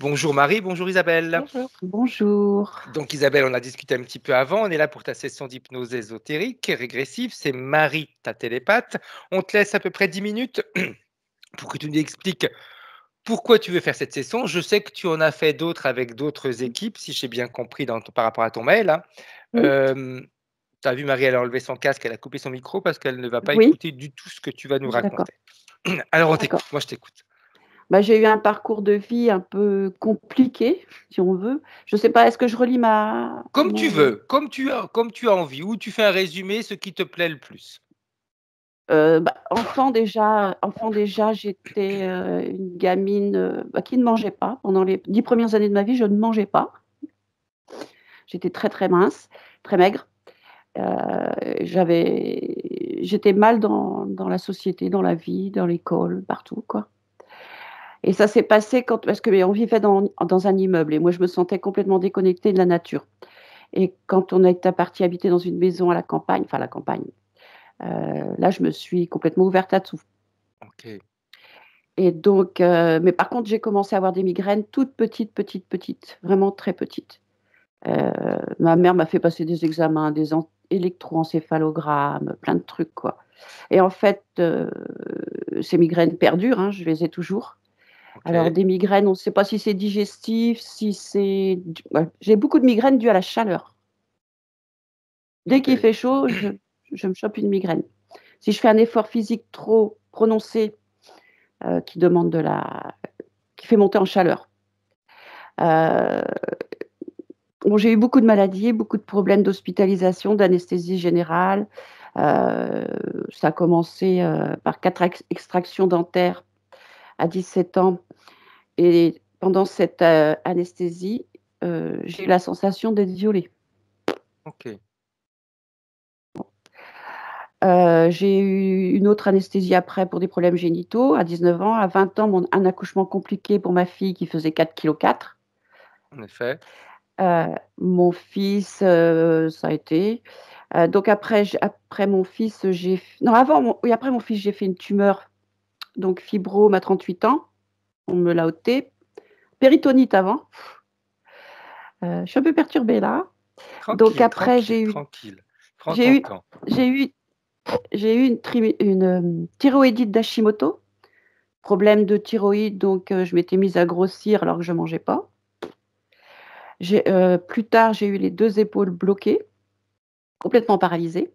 Bonjour Marie, bonjour Isabelle. Bonjour. Bonjour. Donc Isabelle, on a discuté un petit peu avant, on est là pour ta session d'hypnose ésotérique et régressive, c'est Marie, ta télépathe. On te laisse à peu près 10 minutes pour que tu nous expliques pourquoi tu veux faire cette session. Je sais que tu en as fait d'autres avec d'autres équipes, si j'ai bien compris par rapport à ton mail, hein. Mmh. Tu as vu Marie, elle a enlevé son casque, elle a coupé son micro parce qu'elle ne va pas Oui, écouter du tout ce que tu vas nous d'accord, raconter. Alors on d'accord. t'écoute, moi je t'écoute. Bah, j'ai eu un parcours de vie un peu compliqué, si on veut. Je sais pas, est-ce que je relis ma Comme tu mon veux, comme tu as envie, ou tu fais un résumé, ce qui te plaît le plus. bah, enfant déjà, j'étais, une gamine, bah, qui ne mangeait pas. Pendant les 10 premières années de ma vie, je ne mangeais pas. J'étais très, très mince, très maigre. J'étais mal dans la société, dans la vie, dans l'école, partout, quoi. Et ça s'est passé parce qu'on vivait dans un immeuble et moi, je me sentais complètement déconnectée de la nature. Et quand on est parti habiter dans une maison à la campagne, enfin, à la campagne, là, je me suis complètement ouverte à tout. OK. Et donc, mais par contre, j'ai commencé à avoir des migraines toutes petites, petites, petites, vraiment très petites. Ma mère m'a fait passer des examens, des électroencéphalogrammes, plein de trucs, quoi. Et en fait, ces migraines perdurent, hein, je les ai toujours. Alors OK. des migraines, on ne sait pas si c'est digestif, si c'est d ouais, j'ai beaucoup de migraines dues à la chaleur. Dès qu'il OK. fait chaud, je me chope une migraine. Si je fais un effort physique trop prononcé, qui demande qui fait monter en chaleur. Heu, bon, j'ai eu beaucoup de maladies, beaucoup de problèmes d'hospitalisation, d'anesthésie générale. Heu, Ça a commencé, par 4 extractions dentaires à 17 ans et pendant cette, anesthésie, j'ai eu la sensation d'être violée. OK. J'ai eu une autre anesthésie après pour des problèmes génitaux à 19 ans. À 20 ans, un accouchement compliqué pour ma fille qui faisait 4,4 kg. En effet. Mon fils, ça a été. Donc après mon fils, j'ai f non avant mon oui, après mon fils, j'ai fait une tumeur, donc fibrome à 38 ans. On me l'a ôté. Péritonite avant. Je suis un peu perturbée là. Donc Tranquille, après tranquille, tranquille. Prends j'ai ton eu temps. j'ai eu j'ai eu thyroïdite d'Hashimoto. Problème de thyroïde, donc je m'étais mise à grossir alors que je mangeais pas. Plus tard, j'ai eu les 2 épaules bloquées, complètement paralysées.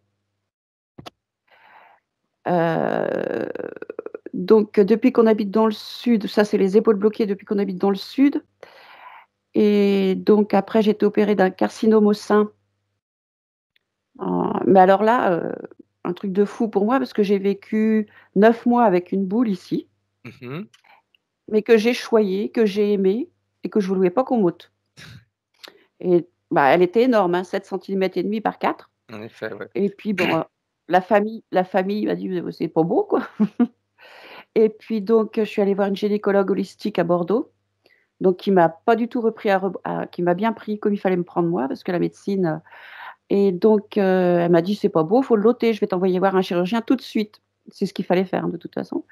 Heu, donc depuis qu'on habite dans le sud, ça c'est les épaules bloquées depuis qu'on habite dans le sud et donc après j'ai été opérée d'un carcinome au sein. Mais alors là, un truc de fou pour moi parce que j'ai vécu 9 mois avec une boule ici, Mmh. mais que j'ai choyée, que j'ai aimée et que je voulais pas qu'on m'ôte et bah, elle était énorme, hein, 7 cm et demi par 4. En effet, ouais. Et puis bon, la famille m'a dit: C'est pas beau, quoi». Et puis donc, je suis allée voir une gynécologue holistique à Bordeaux, donc qui m'a pas du tout repris qui m'a bien pris comme il fallait me prendre moi, parce que la médecine, et donc, elle m'a dit: «C'est pas beau, faut l'ôter, je vais t'envoyer voir un chirurgien tout de suite». C'est ce qu'il fallait faire, hein, de toute façon.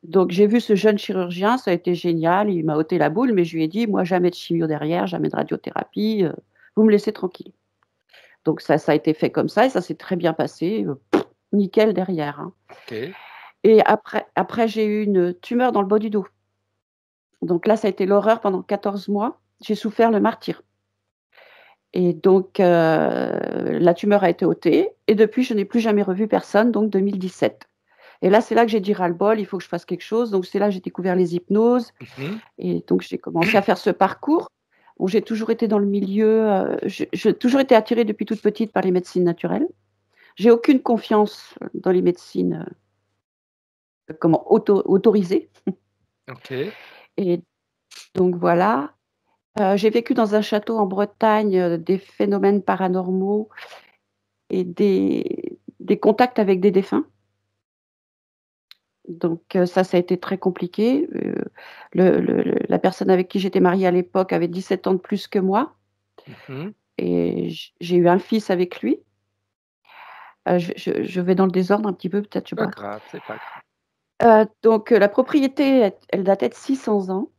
Donc j'ai vu ce jeune chirurgien, ça a été génial, il m'a ôté la boule, mais je lui ai dit: «Moi, jamais de chimio derrière, jamais de radiothérapie, vous me laissez tranquille». Donc ça a été fait comme ça et ça s'est très bien passé, nickel derrière, hein. OK. Et après j'ai eu une tumeur dans le bas du dos. Donc là, ça a été l'horreur pendant 14 mois. J'ai souffert le martyre et donc la tumeur a été ôtée et depuis, je n'ai plus jamais revu personne, donc 2017. Et là, c'est là que j'ai dit: «Ras-le-bol, il faut que je fasse quelque chose». Donc c'est là que j'ai découvert les hypnoses Mmh. et donc j'ai commencé à faire ce parcours où j'ai toujours été dans le milieu, j'ai toujours été attirée depuis toute petite par les médecines naturelles. J'ai aucune confiance dans les médecines, autorisées. OK. Et donc voilà, j'ai vécu dans un château en Bretagne, des phénomènes paranormaux et des contacts avec des défunts. Donc ça a été très compliqué. La personne avec qui j'étais mariée à l'époque avait 17 ans de plus que moi Mmh. et j'ai eu un fils avec lui. Je vais dans le désordre un petit peu peut-être, je sais Pas pas. grave, c'est pas grave. Donc la propriété, elle datait de 600 ans.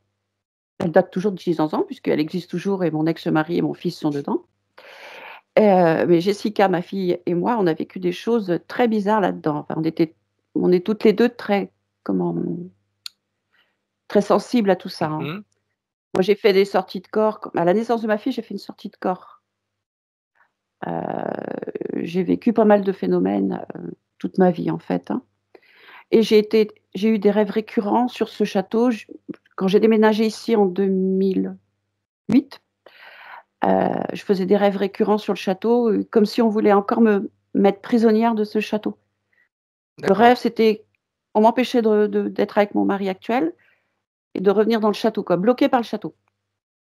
Elle date toujours de 600 ans puisqu'elle existe toujours et mon ex-mari et mon fils sont dedans. Mais Jessica, ma fille et moi, on a vécu des choses très bizarres là-dedans. Enfin, on est toutes les 2 très sensibles à tout ça, hein. Mmh. Moi, j'ai fait des sorties de corps à la naissance de ma fille, j'ai fait une sortie de corps. Heu, j'ai vécu pas mal de phénomènes, toute ma vie, en fait, hein, et j'ai eu des rêves récurrents sur ce château. Quand j'ai déménagé ici en 2008, je faisais des rêves récurrents sur le château, comme si on voulait encore me mettre prisonnière de ce château. Le D'accord, rêve, c'était on m'empêchait d'être avec mon mari actuel et de revenir dans le château, quoi, bloquée par le château,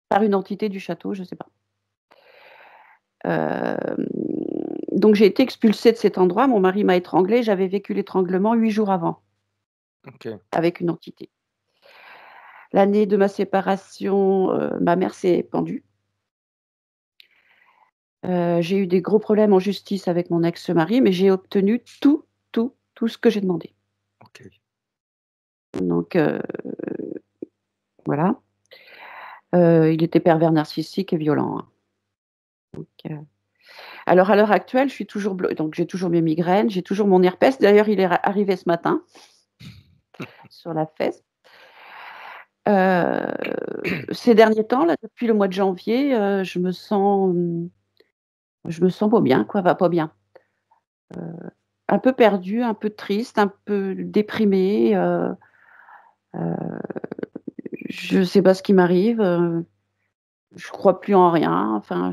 par une entité du château, je sais pas. Hem, donc j'ai été expulsée de cet endroit. Mon mari m'a étranglée. J'avais vécu l'étranglement 8 jours avant OK. avec une entité. L'année de ma séparation, ma mère s'est pendue. J'ai eu des gros problèmes en justice avec mon ex-mari, mais j'ai obtenu tout, tout, tout ce que j'ai demandé. OK. Donc voilà. Il était pervers narcissique et violent, hein. Donc alors à l'heure actuelle, je suis toujours donc j'ai toujours mes migraines, j'ai toujours mon herpès. D'ailleurs, il est arrivé ce matin sur la fesse. Ces derniers temps, là, depuis le mois de janvier, je me sens pas bien, quoi, va pas bien. Un peu perdue, un peu triste, un peu déprimée, heu, je sais pas ce qui m'arrive, je crois plus en rien. Enfin,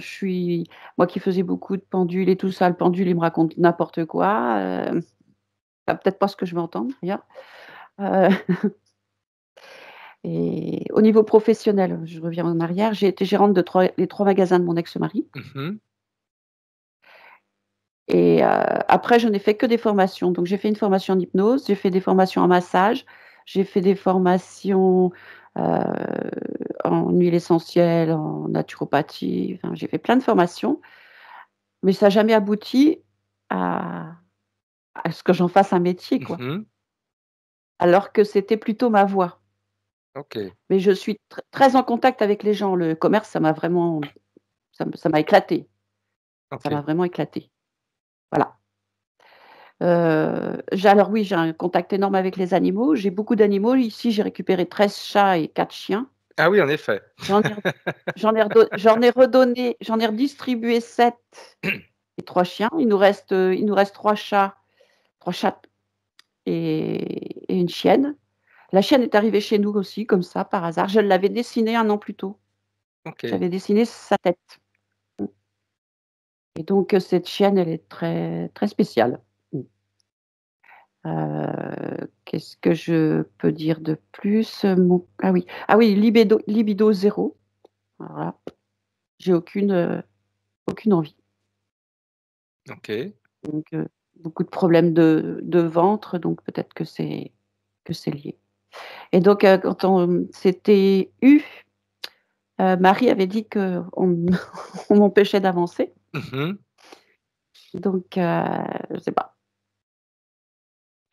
moi qui faisais beaucoup de pendules et tout ça, le pendule, il me raconte n'importe quoi, peut-être pas ce que je veux entendre d'ailleurs, heu et au niveau professionnel, je reviens en arrière, j'ai été gérante de 3 magasins de mon ex-mari. Mmh. Et après je n'ai fait que des formations. Donc j'ai fait une formation en hypnose, j'ai fait des formations en massage, j'ai fait des formations, heu, en huile essentielle, en naturopathie, enfin j'ai fait plein de formations, mais ça a jamais abouti à ce que j'en fasse un métier, quoi. Mmh. Alors que c'était plutôt ma voie. OK. Mais je suis très en contact avec les gens. Le commerce, ça m'a éclatée. Ça m'a OK. vraiment éclatée. Voilà. J'ai alors oui, j'ai un contact énorme avec les animaux. J'ai beaucoup d'animaux. Ici, j'ai récupéré 13 chats et 4 chiens. Ah oui, en effet. J'en ai redistribué 7 et 3 chiens. Il nous reste 3 chats, 3 chattes et une chienne. La chienne est arrivée chez nous aussi comme ça, par hasard. Je l'avais dessinée 1 an plus tôt. OK. J'avais dessiné sa tête. Mmh et donc cette chienne, elle est très, très spéciale. Mmh. Qu'est-ce que je peux dire de plus? Ah oui, libido 0. Voilà, j'ai aucune envie. OK. Donc beaucoup de problèmes de ventre, donc peut-être que c'est lié et donc quand on s'était eu, Marie avait dit qu'on on m'empêchait d'avancer, Mmh. donc je sais pas.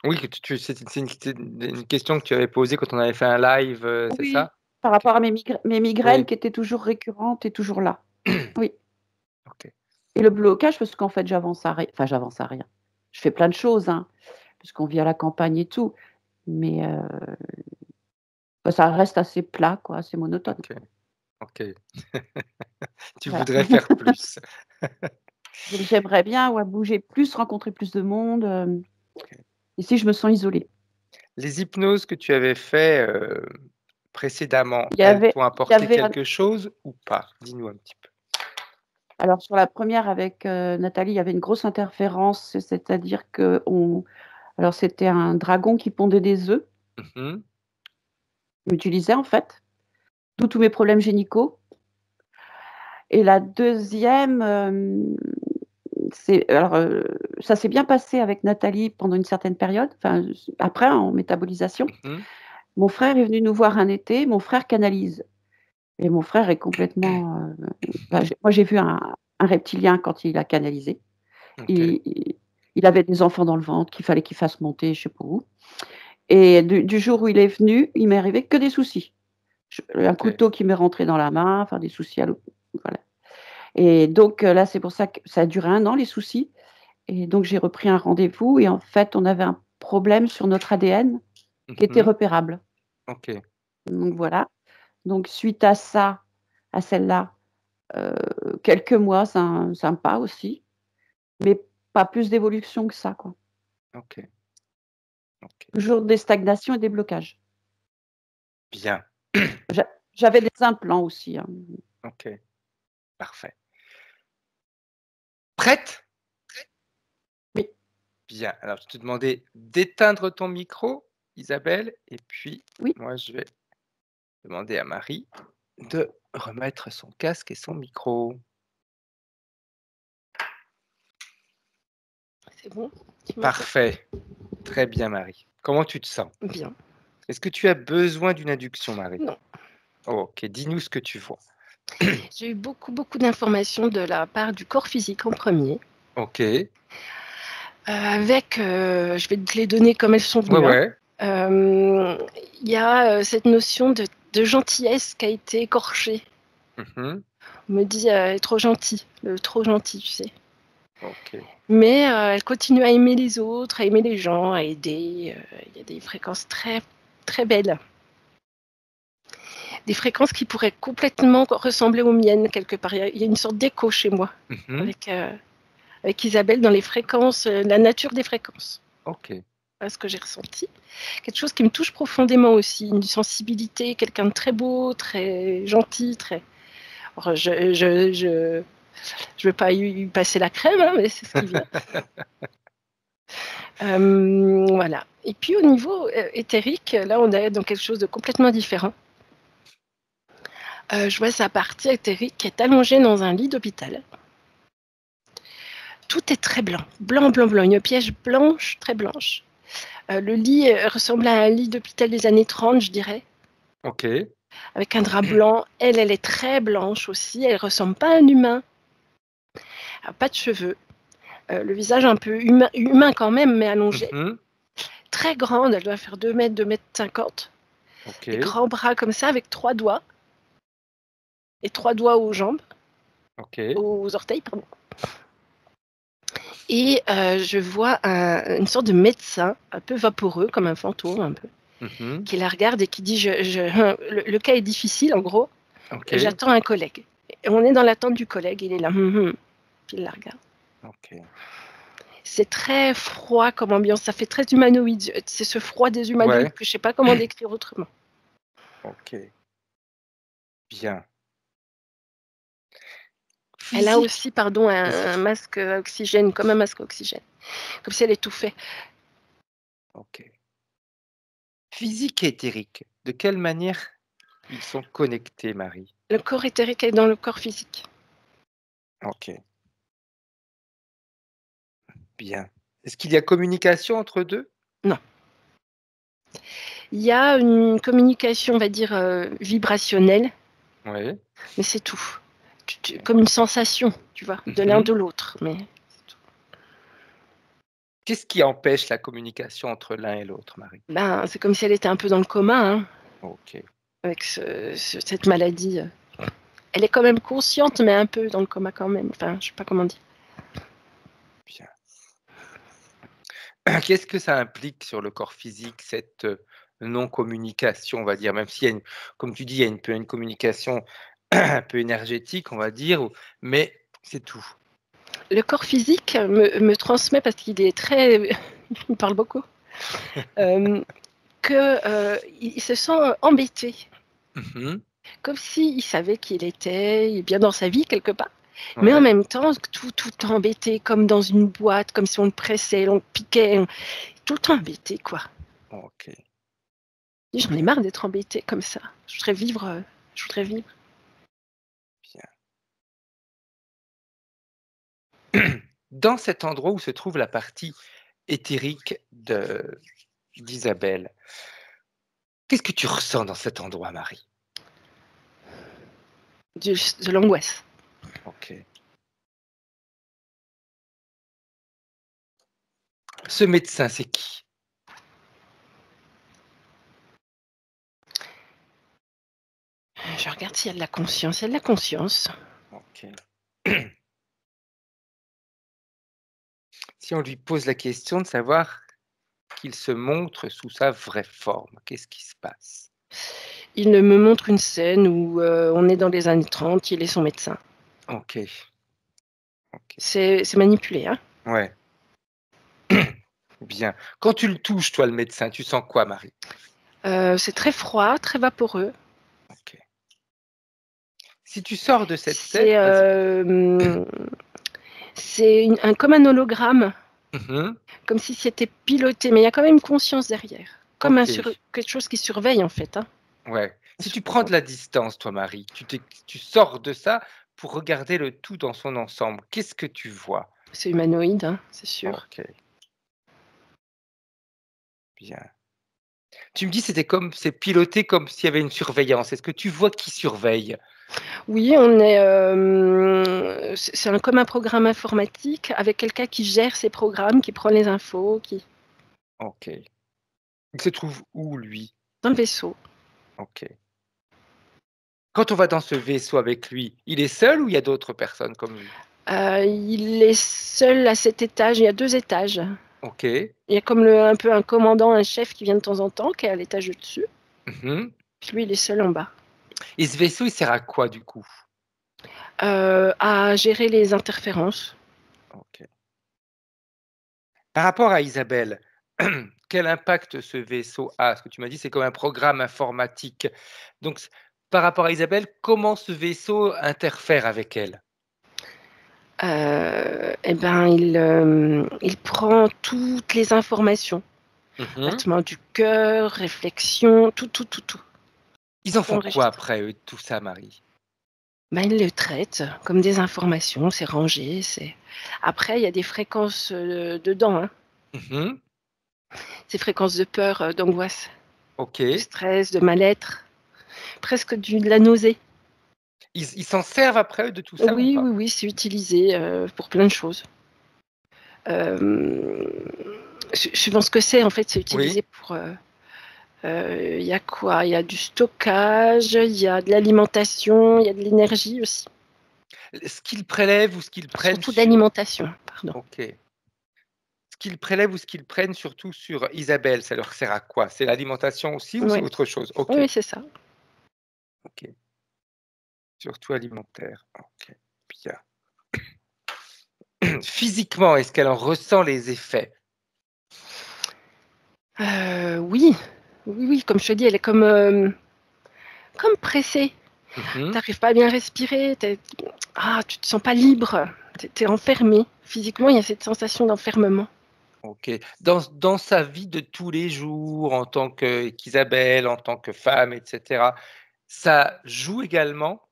Oui, que c'est une question que tu avais posée quand on avait fait un live, c'est Oui, ça? par OK. rapport à mes migraines Oui. qui étaient toujours récurrentes et toujours là. Oui. OK. Et le blocage, parce qu'en fait, j'avance à rien. Je fais plein de choses, hein, puisqu'on vit à la campagne et tout, mais bah, ça reste assez plat, quoi, assez monotone. OK. OK. Tu Voilà. voudrais faire plus. Donc j'aimerais bien, ouais, bouger plus, rencontrer plus de monde, OK. ici, je me sens isolée. Les hypnoses que tu avais fait, précédemment, Il y elles avait t'ont il y apporté avait un quelque chose ou pas? Dis-nous un petit peu. alors sur la première avec, Nathalie, il y avait une grosse interférence, c'est-à-dire qu'on alors c'était un dragon qui pondait des œufs, Mmh. m'utilisait en fait, d'où tous mes problèmes génicaux et la deuxième, ça s'est bien passé avec Nathalie pendant une certaine période, enfin, après en métabolisation. Mmh. Mon frère est venu nous voir un été, mon frère canalise et mon frère est complètement, moi j'ai vu un reptilien quand il a canalisé. OK. Il il avait des enfants dans le ventre qu'il fallait qu'il fasse monter je sais pas où et du jour où il est venu, il m'est arrivé que des soucis. Un OK. couteau qui m'est rentré dans la main, enfin des soucis à voilà. Et donc là, c'est pour ça que ça a duré 1 an les soucis et donc j'ai repris un rendez-vous et en fait, on avait un problème sur notre ADN qui était Mmh. repérable. OK. Donc voilà. Donc suite à ça, à celle-là, heu, quelques mois sympa aussi, mais pas plus d'évolution que ça, quoi. OK. OK. Toujours des stagnations et des blocages. Bien. J'avais des implants aussi, hein. OK. Parfait. Prête? Oui, Bien. Alors, je te demandais d'éteindre ton micro, Isabelle, et puis oui, moi, je vais demander à Marie de remettre son casque et son micro. C'est bon? Tu m'entends? Parfait. Très bien, Marie. Comment tu te sens? Bien. Est-ce que tu as besoin d'une induction, Marie? Non, OK, dis-nous ce que tu vois. j'ai eu beaucoup, beaucoup d'informations de la part du corps physique en premier, OK. avec, je vais te les donner comme elles sont Ouais, venues, hein. ouais. Il y a, cette notion de gentillesse qui a été écorchée. Mmh. On me dit: «Elle est trop gentille», le trop gentil, tu sais? OK. Mais, elle continue à aimer les autres, à aimer les gens, à aider, il y a des fréquences très, très belles. Des fréquences qui pourraient complètement ressembler aux miennes quelque part. Il y a une sorte d'écho chez moi Mmh. avec, avec Isabelle dans les fréquences, la nature des fréquences. OK. Voilà ce que j'ai ressenti. Quelque chose qui me touche profondément aussi, une sensibilité, quelqu'un de très beau, très gentil, très alors je veux pas lui passer la crème, hein, mais c'est ce qui vient. Voilà et puis au niveau, éthérique, là, on est dans quelque chose de complètement différent. Je vois sa partie éthérique qui est allongée dans un lit d'hôpital. Tout est très blanc, blanc, blanc, blanc, une pièce blanche, très blanche. Le lit, ressemble à un lit d'hôpital des années 30, je dirais, OK. avec un drap blanc. Elle est très blanche aussi, elle ressemble pas à un humain. Pas de cheveux, le visage un peu humain quand même, mais allongé. Mmh. Très grande, elle doit faire 2 mètres, 2,50 m. Des OK. grands bras comme ça avec 3 doigts et 3 doigts aux jambes, OK. aux orteils, pardon. Et je vois une sorte de médecin, un peu vaporeux, comme un fantôme un peu, Mmh. qui la regarde et qui dit: «Je le cas est difficile en gros, OK. j'attends un collègue». Et on est dans l'attente du collègue, il est là, puis il la regarde. OK. C'est très froid comme ambiance, ça fait très humanoïde, c'est ce froid des humanoïdes Ouais. que je sais pas comment décrire autrement. OK. Bien. Elle a Physique? aussi, pardon, un Vas-y. masque à oxygène, comme un masque à oxygène, comme si elle étouffait. OK. Physique et éthérique, de quelle manière ils sont connectés, Marie? Le corps éthérique est dans le corps physique. OK, bien. Est-ce qu'il y a communication entre 2? Non. Il y a une communication, on va dire, vibrationnelle, Oui. mais c'est tout. OK. Comme une sensation, tu vois? De l'un Mmh. de l'autre, mais c'est tout. Qu'est-ce qui empêche la communication entre l'un et l'autre, Marie? Ben, c'est comme si elle était un peu dans le coma, hein, OK, avec cette maladie, Elle est quand même consciente, mais un peu dans le coma quand même. Enfin, je sais pas comment dire. bien. Qu'est-ce que ça implique sur le corps physique, cette, non-communication, on va dire? Même s'il y a une comme tu dis, il y a une communication un peu énergétique, on va dire, ou mais c'est tout. Le corps physique me transmet parce qu'il est très il parle beaucoup, hem, que, il se sent embêté, Mmh. comme s'il savait qui il était, il est bien dans sa vie quelque part, mais en Ouais. même temps tout le temps embêté, comme dans une boîte, comme si on le pressait, on le piquait, tout le temps embêté quoi. OK, J'en ai marre d'être embêtée comme ça. Je voudrais vivre. bien. Dans cet endroit où se trouve la partie éthérique d'Isabelle, qu'est-ce que tu ressens dans cet endroit, Marie? De l'angoisse. OK. Ce médecin, c'est qui? Je regarde s'il y a de la conscience. Il y a de la conscience. Ok. Si on lui pose la question de savoir qu'il se montre sous sa vraie forme, qu'est-ce qui se passe? Il me montre une scène où on est dans les années 30, il est son médecin. Ok. Ok. C'est manipulé, hein. Ouais. Bien. Quand tu le touches, toi, le médecin, tu sens quoi, Marie? C'est très froid, très vaporeux. Ok. Si tu sors de cette scène, C'est vas-y. comme un hologramme, Mhm. comme si c'était piloté, mais il y a quand même une conscience derrière, comme Ok. quelque chose qui surveille en fait. Hein. Ouais. Si tu prends de la distance, toi, Marie, tu sors de ça pour regarder le tout dans son ensemble. Qu'est-ce que tu vois? C'est humanoïde, hein, c'est sûr. Ok. Bien. Tu me dis c'est piloté comme s'il y avait une surveillance. Est-ce que tu vois qui surveille? Oui, c'est comme un programme informatique avec quelqu'un qui gère ces programmes, qui prend les infos, qui Ok. Il se trouve où, lui? dans le vaisseau. Ok. Quand on va dans ce vaisseau avec lui, il est seul ou il y a d'autres personnes comme lui? Il est seul à cet étage. Il y a 2 étages. Ok. Il y a comme un peu un commandant, un chef qui vient de temps en temps, qui est à l'étage au-dessus. Mhm. Puis lui, il est seul en bas. Et ce vaisseau, il sert à quoi, du coup? À gérer les interférences. Ok. Par rapport à Isabelle, quel impact ce vaisseau a? Ce que tu m'as dit, c'est comme un programme informatique. Donc, par rapport à Isabelle, comment ce vaisseau interfère avec elle? Et ben, il prend toutes les informations. Mhm. Battement du cœur, réflexion, tout, tout, tout, tout. Ils en Tout font quoi enregistré. après, eux, de tout ça, Marie? Ben, il le traite comme des informations, c'est rangé, c'est après il y a des fréquences, dedans, hein. Mhm. Ces fréquences de peur, d'angoisse, Ok. de stress, de mal-être, presque de la nausée. Ils s'en servent après, eux, de tout ça ou Oui, oui, pas? oui, c'est utilisé, pour plein de choses. Hem, suivant ce que c'est, en fait, c'est Oui. utilisé pour, il y a quoi? Il y a du stockage, il y a de l'alimentation, il y a de l'énergie aussi. Ce qu'ils prélèvent ou ce qu'ils prennent Surtout de sur... l'alimentation, pardon. Ok. Ce qu'ils prélèvent ou ce qu'ils prennent surtout sur Isabelle, ça leur sert à quoi? C'est l'alimentation aussi ou c'est Ouais. autre chose? Ok. Oui, c'est ça. Ok. Surtout alimentaire. Ok. Bien. Physiquement, est-ce qu'elle en ressent les effets? Oui. Oui, oui, comme je te dis, elle est comme pressée. Tu Mhm. arrives pas à bien respirer, tu te sens pas libre, tu es enfermé. Physiquement, il y a cette sensation d'enfermement. Ok. Dans sa vie de tous les jours, en tant qu'Isabelle, en tant que femme, etc., ça joue également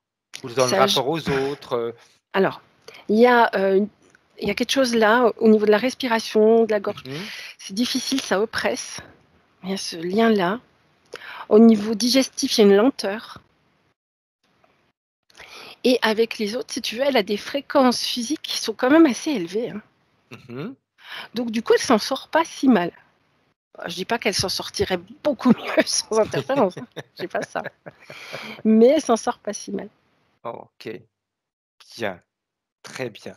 ou dans le Ça j rapport aux autres? Alors, il y a, il y a quelque chose là, au niveau de la respiration, de la gorge. Mhm. C'est difficile, ça oppresse. Il y a ce lien-là. Au niveau digestif, il y a une lenteur et avec les autres, si tu veux, elle a des fréquences physiques qui sont quand même assez élevées, hein. Mhm. Donc du coup, elle s'en sort pas si mal. Je dis pas qu'elle s'en sortirait beaucoup mieux sans interférence, hein, je dis pas ça. Mais elle s'en sort pas si mal. Ok. Bien. Très bien.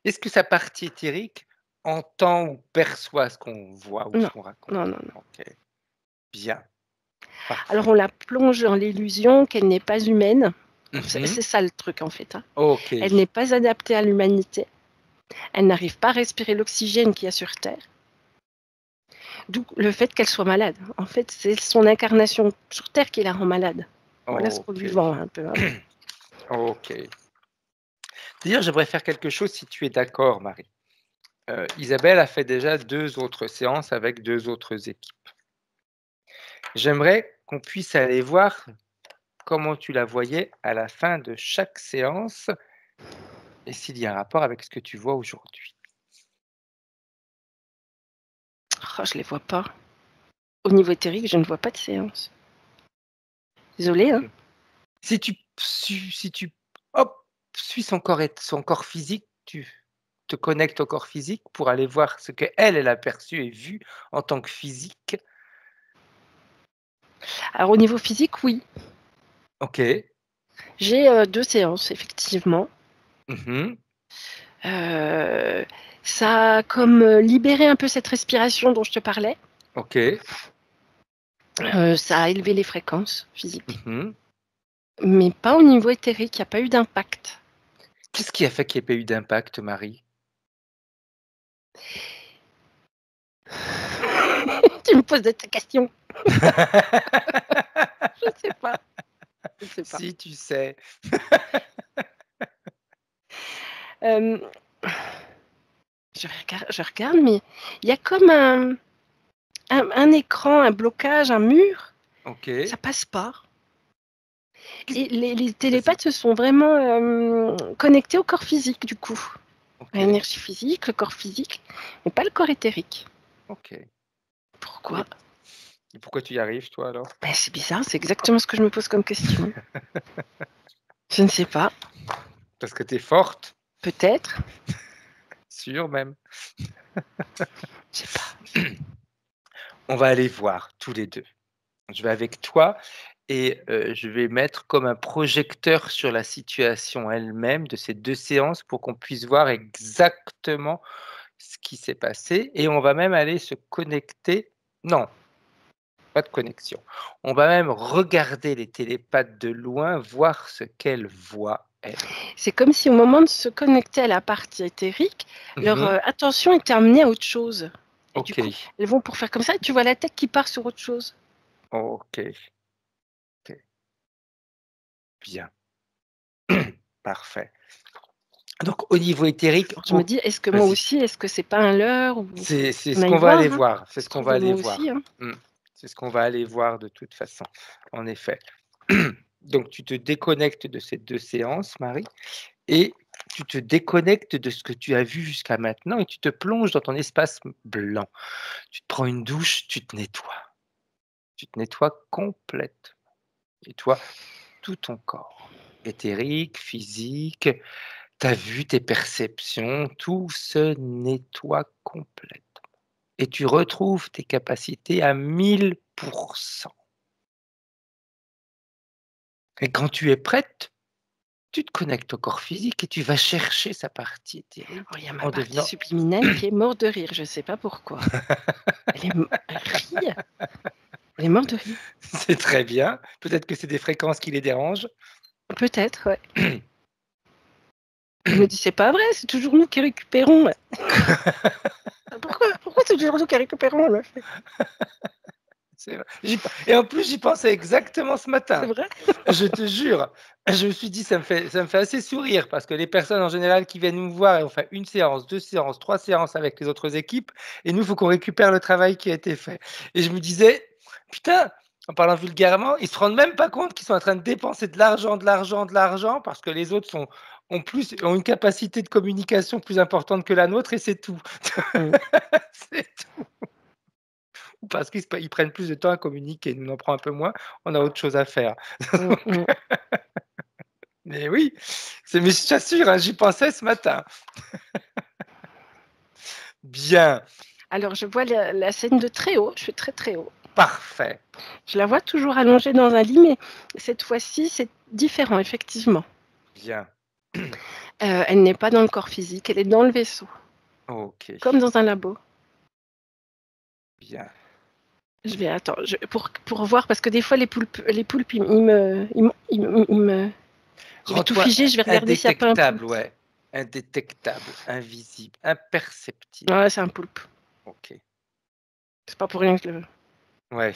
Est-ce que sa partie éthérique entend ou perçoit ce qu'on voit ou ce Non, qu'on raconte? non, non, non. OK, bien, Alors parfait. on la plonge dans l'illusion qu'elle n'est pas humaine. Mmh. C'est ça le truc en fait, hein. OK. Elle n'est pas adaptée à l'humanité. Elle n'arrive pas à respirer l'oxygène qu'il y a sur Terre. D'où le fait qu'elle soit malade. En fait, c'est son incarnation sur Terre qui la rend malade. Voilà ce qu'on lui OK. vend un peu, hein. OK. D'ailleurs, j'aimerais faire quelque chose si tu es d'accord, Marie. Isabelle a fait déjà 2 autres séances avec 2 autres équipes. J'aimerais qu'on puisse aller voir comment tu la voyais à la fin de chaque séance et s'il y a un rapport avec ce que tu vois aujourd'hui. Oh, je les vois pas. Au niveau éthérique, je ne vois pas de séance. Désolée, hein. OK. Si tu, hop, suis son corps physique, tu te connectes au corps physique pour aller voir ce qu'elle, elle a perçu et vu en tant que physique. Alors au niveau physique, oui. Ok. J'ai 2 séances, effectivement. Mhm. Ça a comme libéré un peu cette respiration dont je te parlais. Ok. Ça a élevé les fréquences physiques, Mhm. mais pas au niveau éthérique, il n'y a pas eu d'impact. Qu'est-ce qui a fait qu'il n'y ait pas eu d'impact, Marie? Tu me poses de ta question. Je ne sais pas. Je ne sais pas. Si, tu sais. Euh, je regarde, mais il y a comme un écran, un blocage, un mur. Ok. Ça passe pas. Qu'est-ce- Et les Vas-y. télépathes se sont vraiment connectés au corps physique, du coup. Ok. À l'énergie physique, le corps physique, mais pas le corps éthérique. Ok. Pourquoi? Et pourquoi tu y arrives, toi, alors? Ben, c'est bizarre, c'est exactement ce que je me pose comme question. Je ne sais pas. Parce que tu es forte, Peut-être. sûre même. Je sais pas. On va aller voir tous les deux. Je vais avec toi et je vais mettre comme un projecteur sur la situation elle-même de ces 2 séances pour qu'on puisse voir exactement ce qui s'est passé et on va même aller se connecter non, pas de connexion. On va même regarder les télépathes de loin, voir ce qu'elles voient, elles. C'est comme si au moment de se connecter à la partie éthérique, leur Mmh. attention était amenée à autre chose. Et du OK, coup, elles vont pour faire comme ça, et tu vois la tête qui part sur autre chose. OK, OK, bien, parfait. Donc au niveau éthérique, Je me dis, est-ce que moi vas-y. aussi, est-ce que c'est pas un leurre ou... C'est On ce aille qu'on va aller voir, hein. voir, c'est Ça se ce qu'on trouve, va aller moi aussi, voir. hein. Mmh. C'est ce qu'on va aller voir de toute façon, en effet. Donc tu te déconnectes de ces 2 séances, Marie, et tu te déconnectes de ce que tu as vu jusqu'à maintenant et tu te plonges dans ton espace blanc. Tu te prends une douche, tu te nettoies. Tu te nettoies complètement. Tu nettoies tout ton corps, éthérique, physique, ta vue, tes perceptions, tout se nettoie complètement. Et tu retrouves tes capacités à 1000. Et quand tu es prête, tu te connectes au corps physique et tu vas chercher sa partie Oh, éthérique il y a ma en partie devenant subliminale qui est morte de rire, je sais pas pourquoi. Elle rit. Elle est morte de rire. c'est très bien. Peut-être que c'est des fréquences qui les dérangent. Peut-être, ouais. Je me dis, c'est pas vrai, c'est toujours nous qui récupérons. Ouais. Pourquoi c'est toujours nous qui récupérons, là? C'est vrai. Et en plus, j'y pensais exactement ce C'est matin. vrai? Je te jure. Je me suis dit, ça me fait assez sourire parce que les personnes en général qui viennent nous voir et on fait 1 séance, 2 séances, 3 séances avec les autres équipes et nous, il faut qu'on récupère le travail qui a été fait. Et je me disais: «Putain», en parlant vulgairement, ils se rendent même pas compte qu'ils sont en train de dépenser de l'argent, de l'argent, de l'argent parce que les autres ont une capacité de communication plus importante que la nôtre et c'est tout. Mmh. C'est tout. Parce ils prennent plus de temps à communiquer. Nous, on en prend un peu moins, on a autre chose à faire. Mmh, mmh. Mais oui, mais je t'assure, hein, j'y pensais ce matin. Bien, Alors, je vois la scène de très haut, je suis très très haut. parfait, Je la vois toujours allongée dans un lit, mais cette fois-ci, c'est différent, effectivement. bien. Elle n'est pas dans le corps physique, elle est dans le vaisseau, OK, comme dans un labo. bien. Je vais attendre pour voir, parce que des fois, les poulpes, ils me. Je vais tout Rends-toi figer, je vais regarder s'il n'y a pas un indétectable, poulpe. ouais. Indétectable, invisible, imperceptible. Ouais, c'est un poulpe. OK, C'est pas pour rien que je le. ouais.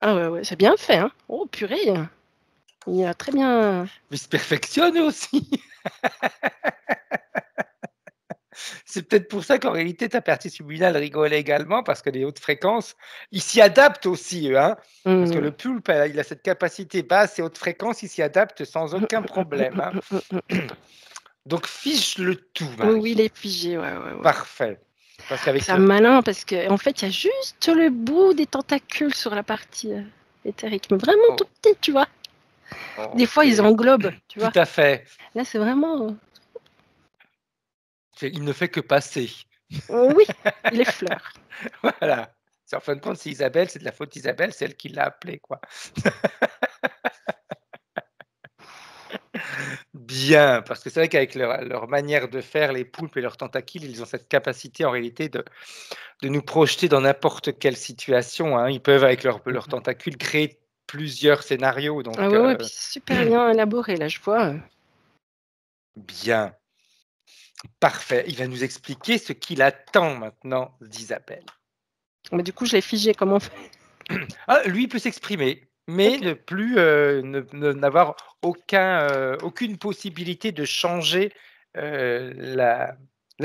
Ah ouais, ouais, c'est bien fait, hein. Oh purée. Il a très bien. Mais il se perfectionne aussi. C'est peut-être pour ça qu'en réalité, ta partie subliminale rigolait également, parce que les hautes fréquences, ils s'y adaptent aussi, eux, hein. Parce que Mmh. le pulpe, il a cette capacité basse et haute fréquence, il s'y adapte sans aucun problème, hein. Donc fiche le tout, Oui, oui, Marie. il est figé, ouais, ouais, ouais. Parfait. Parce qu'avec C'est un malin parce qu'en fait, il y a juste le bout des tentacules sur la partie éthérique, mais vraiment tout oh, petit, tu vois. Des fois, ils OK. englobent, tu Tout vois. à fait. Là, c'est vraiment. Il ne fait que passer. Oui, il effleure. Voilà. En fin de compte, c'est Isabelle, c'est de la faute d'Isabelle, c'est elle qui l'a appelé, quoi. Bien, parce que c'est vrai qu'avec leur manière de faire, les poulpes et leurs tentacules, ils ont cette capacité en réalité de nous projeter dans n'importe quelle situation, hein. Ils peuvent avec leurs tentacules créer plusieurs scénarios Ah donc ouais, ouais, puis c'est super bien élaboré là, je vois. bien, parfait. Il va nous expliquer ce qu'il attend maintenant d'Isabelle. Mais du coup, je l'ai figé, comment on fait? Ah, lui, il peut s'exprimer, mais OK. ne plus, n'avoir aucune possibilité de changer, la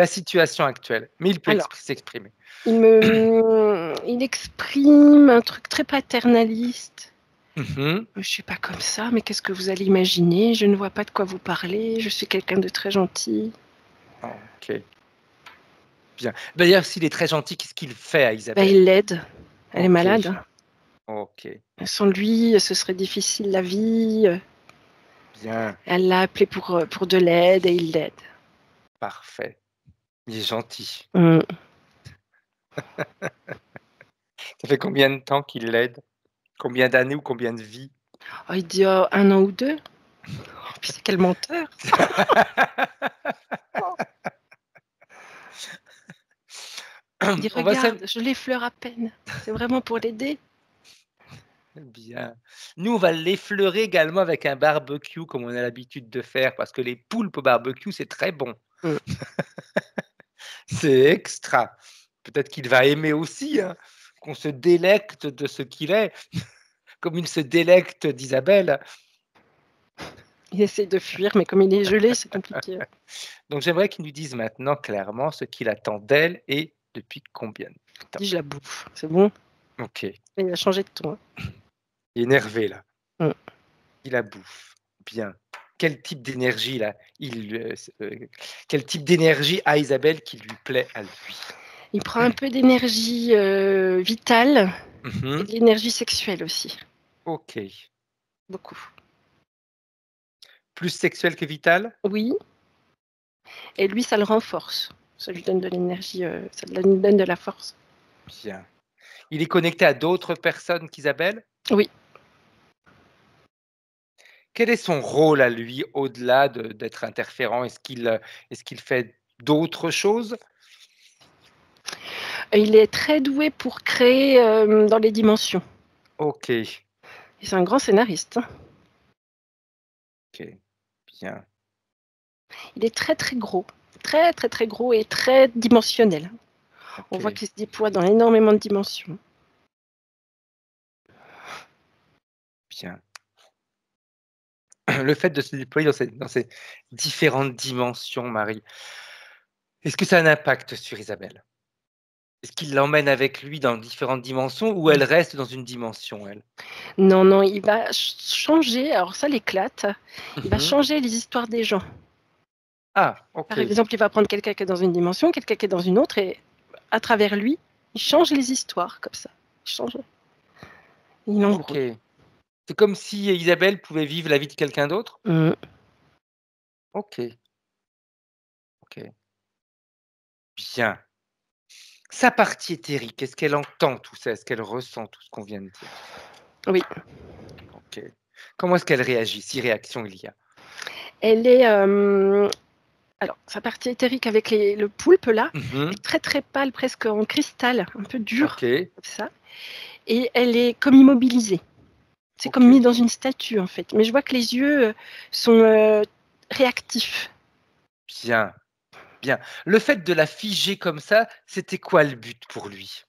situation actuelle. Mais il peut Alors, s'exprimer. il exprime un truc très paternaliste. Mmh. Je suis pas comme ça, mais qu'est-ce que vous allez imaginer? Je ne vois pas de quoi vous parlez, je suis quelqu'un de très gentil. OK, bien. D'ailleurs, s'il est très gentil, qu'est-ce qu'il fait à Bah, Isabelle? il l'aide. Elle est OK, malade, hein. OK, Sans lui, ce serait difficile la vie. bien, Elle l'a appelé pour de l'aide et il l'aide. parfait. Il est gentil. Mmh. Ça fait combien de temps qu'il l'aide? Combien d'années ou combien de vies? Oh, il dit: «Oh, 1 an ou 2. Oh, puis c'est quel menteur! Il dit: On va s'am «Regarde, je l'effleure à peine. C'est vraiment pour l'aider». Bien. Nous, on va l'effleurer également avec un barbecue comme on a l'habitude de faire parce que les poulpes au barbecue, c'est très bon. Mmh. C'est extra. Peut-être qu'il va aimer aussi, hein, qu'on se délecte de ce qu'il est, comme il se délecte d'Isabelle. Il essaie de fuir, mais comme il est gelé, c'est compliqué. Donc j'aimerais qu'il nous dise maintenant clairement ce qu'il attend d'elle et depuis combien de Il temps. dit: «Je la bouffe». C'est bon? OK, Il a changé de ton, hein. il est énervé là. Mmh. Il la bouffe. Bien. Quel type d'énergie là, quel type d'énergie a Isabelle qui lui plaît à lui? Il prend un peu d'énergie, vitale et Mmh. de l'énergie sexuelle aussi, OK. beaucoup. Plus sexuel que vital? Oui, et lui, ça le renforce. Ça lui donne de l'énergie, ça lui donne de la force. Bien. Il est connecté à d'autres personnes qu'Isabelle? Oui, Quel est son rôle à lui au-delà d'être interférent? Est-ce qu'il fait d'autres choses? il est très doué pour créer, dans les dimensions OK, et c'est un grand scénariste, hein. OK, bien, Il est très, très gros, très, très, très gros et très dimensionnel. On voit OK, qu'il se déploie dans énormément de dimensions. bien. Le fait de se déployer dans ces différentes dimensions, Marie, est-ce que ça a un impact sur Isabelle? Est-ce qu'il l'emmène avec lui dans différentes dimensions ou elle reste dans une dimension, elle? Non, non, il va changer, alors ça l'éclate, il va Mmh. changer les histoires des gens. Ah, Par OK, exemple, il va prendre quelqu'un qui est dans une dimension, quelqu'un qui est dans une autre et à travers lui, il change les histoires comme ça. Il change, il OK. embrouille. C'est comme si Isabelle pouvait vivre la vie de quelqu'un d'autre? Mmh. OK, OK, bien. Sa partie éthérique, est-ce qu'elle entend tout ça? Est-ce qu'elle ressent tout ce qu'on vient de dire? Oui, OK. Comment est-ce qu'elle réagit, si réaction il y a? elle est, alors sa partie éthérique avec le poulpe là, Mmh. est très, très pâle, presque en cristal, un peu dur OK, comme ça et elle est comme immobilisée. C'est comme mis OK, dans une statue, en fait, mais je vois que les yeux, sont, réactifs. bien, bien. Le fait de la figer comme ça, c'était quoi le but pour lui?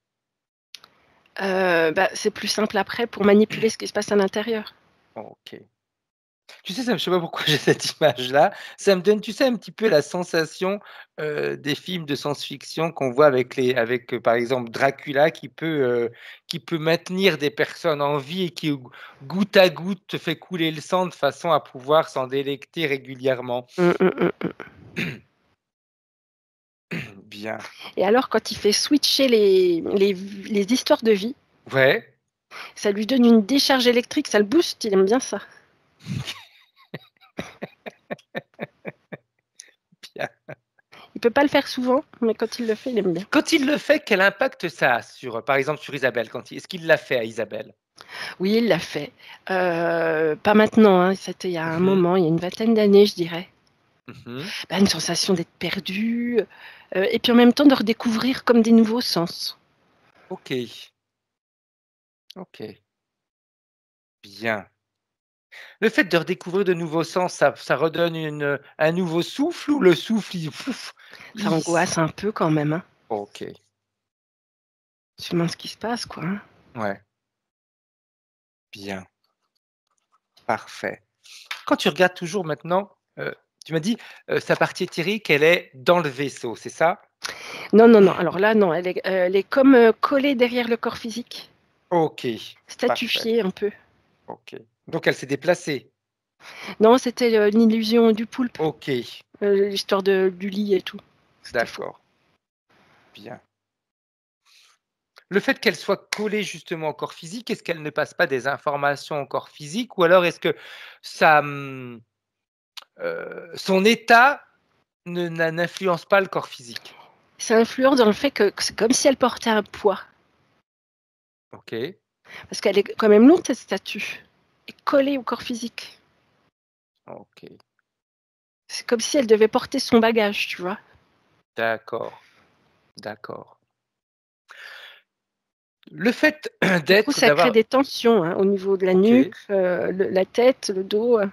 Bah, c'est plus simple après pour manipuler ce qui se passe à l'intérieur. OK. Tu sais, ça je sais pas pourquoi j'ai cette image-là, ça me donne, tu sais, un petit peu la sensation, des films de science-fiction qu'on voit par exemple, Dracula qui peut maintenir des personnes en vie et qui, goutte à goutte, te fait couler le sang de façon à pouvoir s'en délecter régulièrement. Mmh, mmh, mmh. Bien. Et alors quand il fait switcher les histoires de vie, Ouais, ça lui donne une décharge électrique, ça le booste, il aime bien ça. bien. Il peut pas le faire souvent, mais quand il le fait, il aime bien. Quand il le fait, quel impact ça a sur, par exemple, sur Isabelle? Est-ce qu'il l'a fait à Isabelle? Oui, il l'a fait. Pas maintenant, hein, c'était il y a un Mhm, moment, il y a une vingtaine d'années, je dirais. mhm. Une sensation d'être perdu, et puis en même temps de redécouvrir comme des nouveaux sens. Ok, ok, bien. Le fait de redécouvrir de nouveaux sens, ça redonne un nouveau souffle ou le souffle, pouf, Ça angoisse un peu quand même, hein. Ok, Tu te demandes ce qui se passe, quoi, hein. ouais, bien, parfait. Quand tu regardes toujours maintenant, tu m'as dit, sa partie éthérique, elle est dans le vaisseau, c'est ça? Non, non, non, alors là, non, elle est comme, collée derrière le corps physique, Ok, parfait, statifiée un peu. ok. Donc elle s'est déplacée? Non, c'était, une illusion du poulpe, Ok, l'histoire du lit et tout. C'était faux. d'accord, bien. Le fait qu'elle soit collée justement au corps physique, est-ce qu'elle ne passe pas des informations au corps physique? Ou alors est-ce que ça, son état n'influence pas le corps physique? Ça influence dans le fait que c'est comme si elle portait un poids, OK, parce qu'elle est quand même lourde cette statue et collée au corps physique. OK, C'est comme si elle devait porter son bagage, tu vois? d'accord, d'accord. Le fait Du coup, d'être ça crée d'avoir des tensions, hein, au niveau de la nuque, OK, la tête, le dos. OK,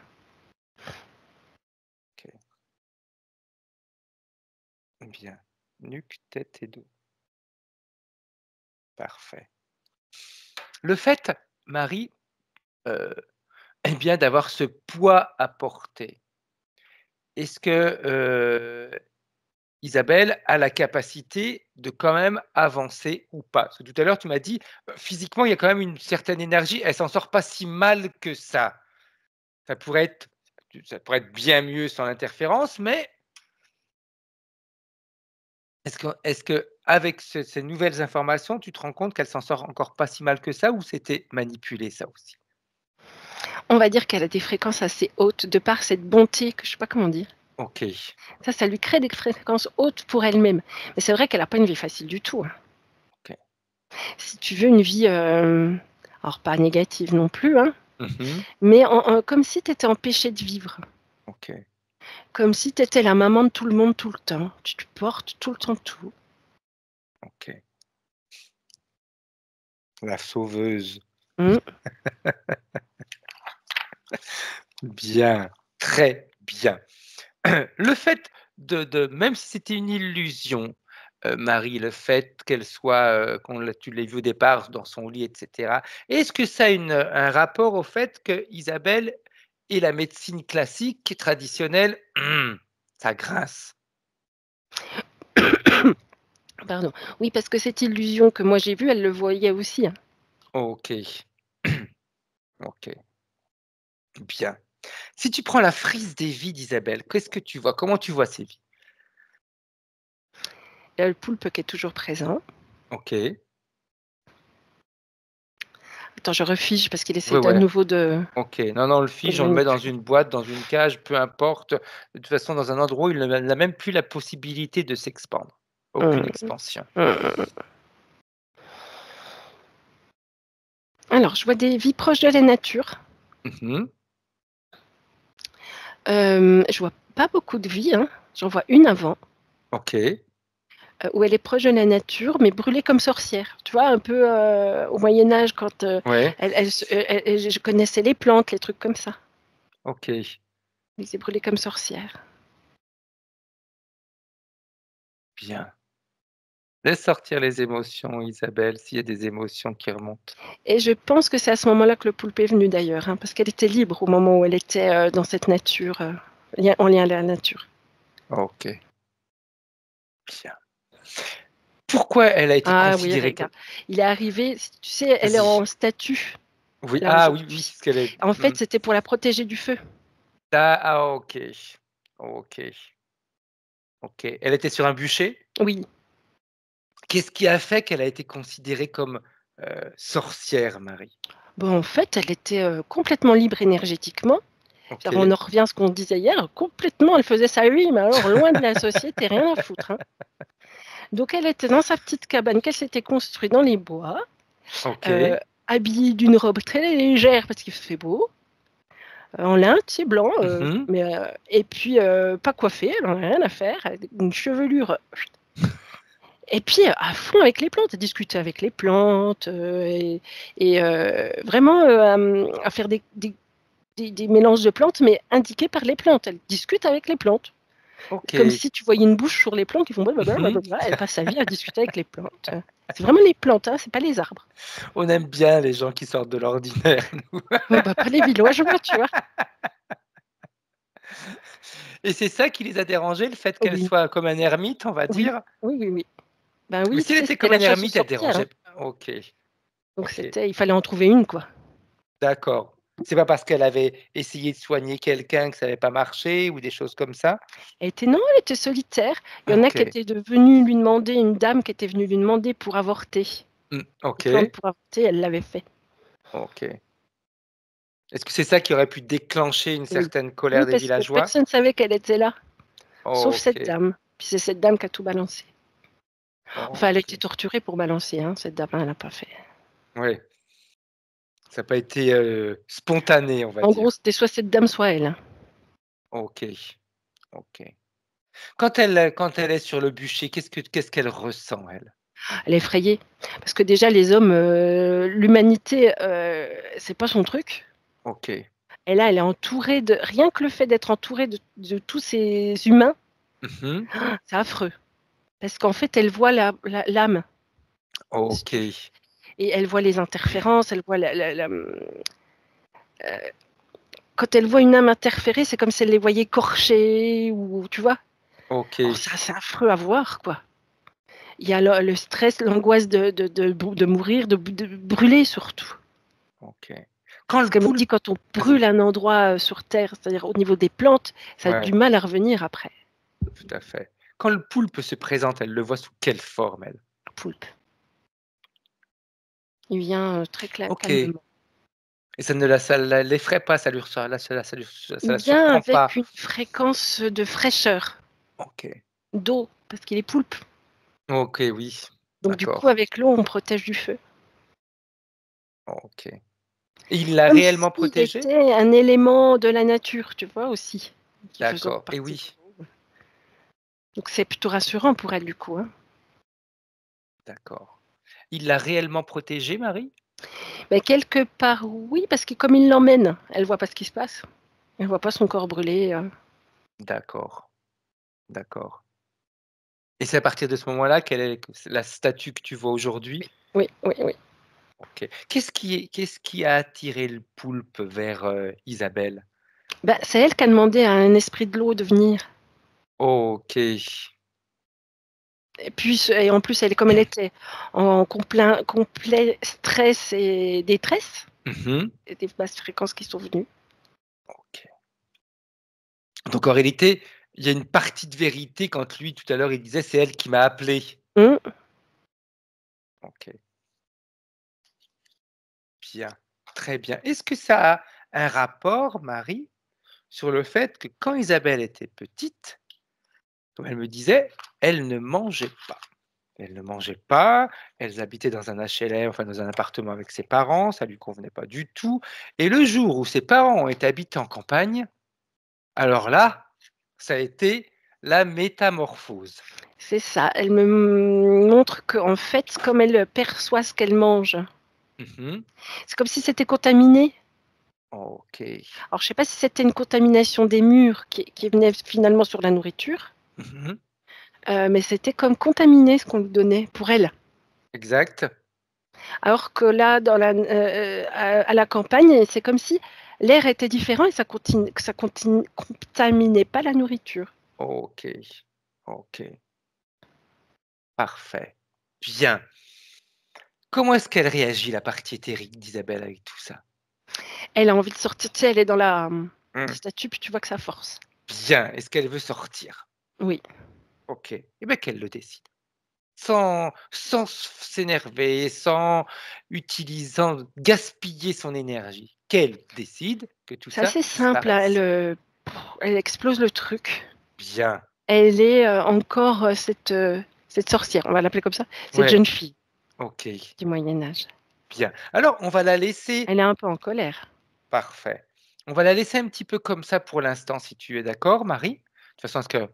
bien. Nuque, tête et dos, parfait. Le fait, Marie, heu, eh bien d'avoir ce poids à porter, est-ce que, Isabelle a la capacité de quand même avancer ou pas? Parce que tout à l'heure tu m'as dit, physiquement il y a quand même une certaine énergie, elle s'en sort pas si mal que ça. Ça pourrait être ça pourrait être bien mieux sans l'interférence, mais est-ce qu'avec ces nouvelles informations, tu te rends compte qu'elle s'en sort encore pas si mal que ça ou c'était manipulé ça aussi? On va dire qu'elle a des fréquences assez hautes de par cette bonté que je sais pas comment dire. OK, Ça lui crée des fréquences hautes pour elle-même. Mais c'est vrai qu'elle a pas une vie facile du tout, hein. OK. Si tu veux une vie, alors pas négative non plus, hein, Mmh. mais en comme si tu étais empêchée de vivre. OK, Comme si tu étais la maman de tout le monde tout le temps. Tu te portes tout le temps tout. OK. La sauveuse. Mmh. Bien, très bien. Le fait de même si c'était une illusion, Marie, le fait qu'elle soit, tu l'aies vue au départ dans son lit et cetera, est-ce que ça a un rapport au fait que Isabelle et la médecine classique traditionnelle, ça grince? Pardon. Oui, parce que cette illusion que moi j'ai vue, elle le voyait aussi, hein. OK. OK, bien. Si tu prends la frise des vies d'Isabelle, qu'est-ce que tu vois? Comment tu vois ces vies? Il y a le poulpe qui est toujours présent. OK. Attends, je refige parce qu'il essaie Ouais, de ouais. nouveau de OK. Non, non, le fige, on le met dans manipuler. une boîte, dans une cage, peu importe. De toute façon, dans un endroit où il n'a même plus la possibilité de s'expandre. Aucune Mmh. expansion. Mmh. Alors, je vois des vies proches de la nature. Mmh. Je vois pas beaucoup de vies, hein. J'en vois une avant, OK. où elle est proche de la nature, mais brûlée comme sorcière. Tu vois, un peu, au Moyen Âge quand, Ouais. je connaissais les plantes, les trucs comme ça. OK. Elle s'est brûlée comme sorcière. Bien. Laisse sortir les émotions, Isabelle, s'il y a des émotions qui remontent. Et je pense que c'est à ce moment-là que le poulpe est venu d'ailleurs, hein, parce qu'elle était libre au moment où elle était, dans cette nature, en lien à la nature. OK. Bien. Pourquoi elle a été Ah oui, considérée comme regarde, il est arrivé, tu sais, elle est vas-y. en statue, Oui, là, ah oui, oui, aujourd'hui. parce qu'elle est En fait, c'était pour la protéger du feu. OK. OK. OK. Elle était sur un bûcher? Oui. Qu'est-ce qui a fait qu'elle a été considérée comme, sorcière, Marie? Bon, en fait, elle était, complètement libre énergétiquement. C'est-à-dire, on OK. en revient à ce qu'on disait hier, complètement, elle faisait sa vie, mais alors loin de la société, rien à foutre, hein. Donc elle était dans sa petite cabane qu'elle s'était construite dans les bois, heu, OK. habillée d'une robe très légère parce qu'il fait beau, en lin, tu sais, blanc, Mhm. et puis pas coiffée, elle en a rien à faire, elle a une chevelure. Et puis à fond avec les plantes, à discuter avec les plantes, et vraiment à faire des mélanges de plantes, mais indiqués par les plantes. Elle discute avec les plantes. Ok. Comme si tu voyais une bouche sur les plantes qui font blablabla, Mhm. elle passe sa vie à discuter avec les plantes. C'est vraiment les plantes, hein, c'est pas les arbres. On aime bien les gens qui sortent de l'ordinaire, nous. Bah, pas les villageois, tu vois. Et c'est ça qui les a dérangés, le fait qu'elle Oui, soit comme un ermite, on va oui, dire? oui, oui, oui. Ben Mais oui, si tu elle sais, était c'était comme la un chasse aux ermite, elle sorcières, hein. dérangeait OK, Donc OK, il fallait en trouver une, quoi. d'accord. C'est pas parce qu'elle avait essayé de soigner quelqu'un que ça n'avait pas marché ou des choses comme ça? Non, elle était solitaire. Il y en a qui OK. étaient venus lui demander, une dame qui était venue lui demander pour avorter. Des plantes OK, pour avorter, elle l'avait fait. OK. Est-ce que c'est ça qui aurait pu déclencher une Oui. certaine Oui, colère des parce que villageois? personne savait qu'elle était là, sauf cette OK, dame. Puis c'est cette dame qui a tout balancé. Enfin, elle a été OK. torturée pour balancer, hein, cette dame, elle n'a pas fait. Ouais, ça a pas été, spontané, on va En gros, dire. c'était soit cette dame, soit elle, hein. OK, OK. Quand elle est sur le bûcher, qu'est-ce qu'elle ressent, elle? Elle est effrayée. Parce que déjà, les hommes, l'humanité, c'est pas son truc. OK. Et là, elle est entourée de rien que le fait d'être entourée de tous ces humains, Mmh. c'est affreux. Parce qu'en fait, elle voit l'âme, si tu veux. OK. Et elle voit les interférences, elle voit quand elle voit une âme interférer, c'est comme si elle les voyait écorchées ou tu vois? Oh, OK. ça, c'est affreux à voir, quoi. Il y a le stress, l'angoisse de mourir, de brûler surtout. OK. Quand Parce le qu'elle me dit poulpe quand on Vas-y. brûle un endroit, sur terre, c'est-à-dire au niveau des plantes, ça a du Ouais, mal à revenir après. tout à fait. Quand le poulpe se présente, elle le voit sous quelle forme, elle? Poulpe. Il vient, très OK. calmement. Et ça l'effraie pas, ça Il la vient surprend pas? avec une fréquence de fraîcheur, OK. d'eau, parce qu'il est poulpe. OK, oui. Donc du coup, D'accord. avec l'eau, on protège du feu. OK. Et il l'a Comme réellement s'il protégée? était un élément de la nature, tu vois, aussi, qui faisait D'accord. Et partie de oui, nous. Donc c'est plutôt rassurant pour elle, du coup, hein. d'accord. Il l'a réellement protégée, Marie? Mais quelque part, oui, parce que comme il l'emmène, elle voit pas ce qui se passe. Elle voit pas son corps brûler, D'accord, d'accord. Et c'est à partir de ce moment-là quelle est la statue que tu vois aujourd'hui? oui, oui, oui. OK. Qu'est-ce qui a attiré le poulpe vers, Isabelle? Bah, c'est elle qui a demandé à un esprit de l'eau de venir. OK. Et puis et en plus, comme elle était en complet stress et détresse, Mmh. et des basses fréquences qui sont venues. OK. Donc en réalité, il y a une partie de vérité quand lui, tout à l'heure, il disait: «C'est elle qui m'a appelé». Mmh. OK, bien, très bien. Est-ce que ça a un rapport, Marie, sur le fait que quand Isabelle était petite, comme elle me disait, elle ne mangeait pas. Elle ne mangeait pas, elles habitaient dans un HLM, enfin dans un appartement avec ses parents, ça lui convenait pas du tout et le jour où ses parents ont été habités en campagne, alors là, ça a été la métamorphose. C'est ça. Elle me montre qu'en fait, comme elle perçoit ce qu'elle mange, Mmh. c'est comme si c'était contaminé. OK. Alors je sais pas si c'était une contamination des murs qui venait finalement sur la nourriture, Mmh. mais c'était comme contaminé ce qu'on lui donnait pour elle. Exact. Alors que là, à la campagne, c'est comme si l'air était différent et ça contaminait pas la nourriture. OK. OK. Parfait. Bien. Comment est-ce qu'elle réagit, la partie éthérique d'Isabelle, avec tout ça? Elle a envie de sortir, tu sais, elle est dans la, Mmh. statue, puis tu vois que ça force. Bien. Est-ce qu'elle veut sortir? Oui. OK. Eh bien, qu'elle le décide. Sans s'énerver, sans gaspiller son énergie. Qu'elle décide que tout C'est ça assez simple, hein, disparaisse. elle explose le truc. Bien. Elle est, encore, cette sorcière, on va l'appeler comme ça, cette Ouais. jeune fille OK. du Moyen Âge. Bien. Alors, on va la laisser. Elle est un peu en colère. Parfait. On va la laisser un petit peu comme ça pour l'instant, si tu es d'accord, Marie. De toute façon, parce que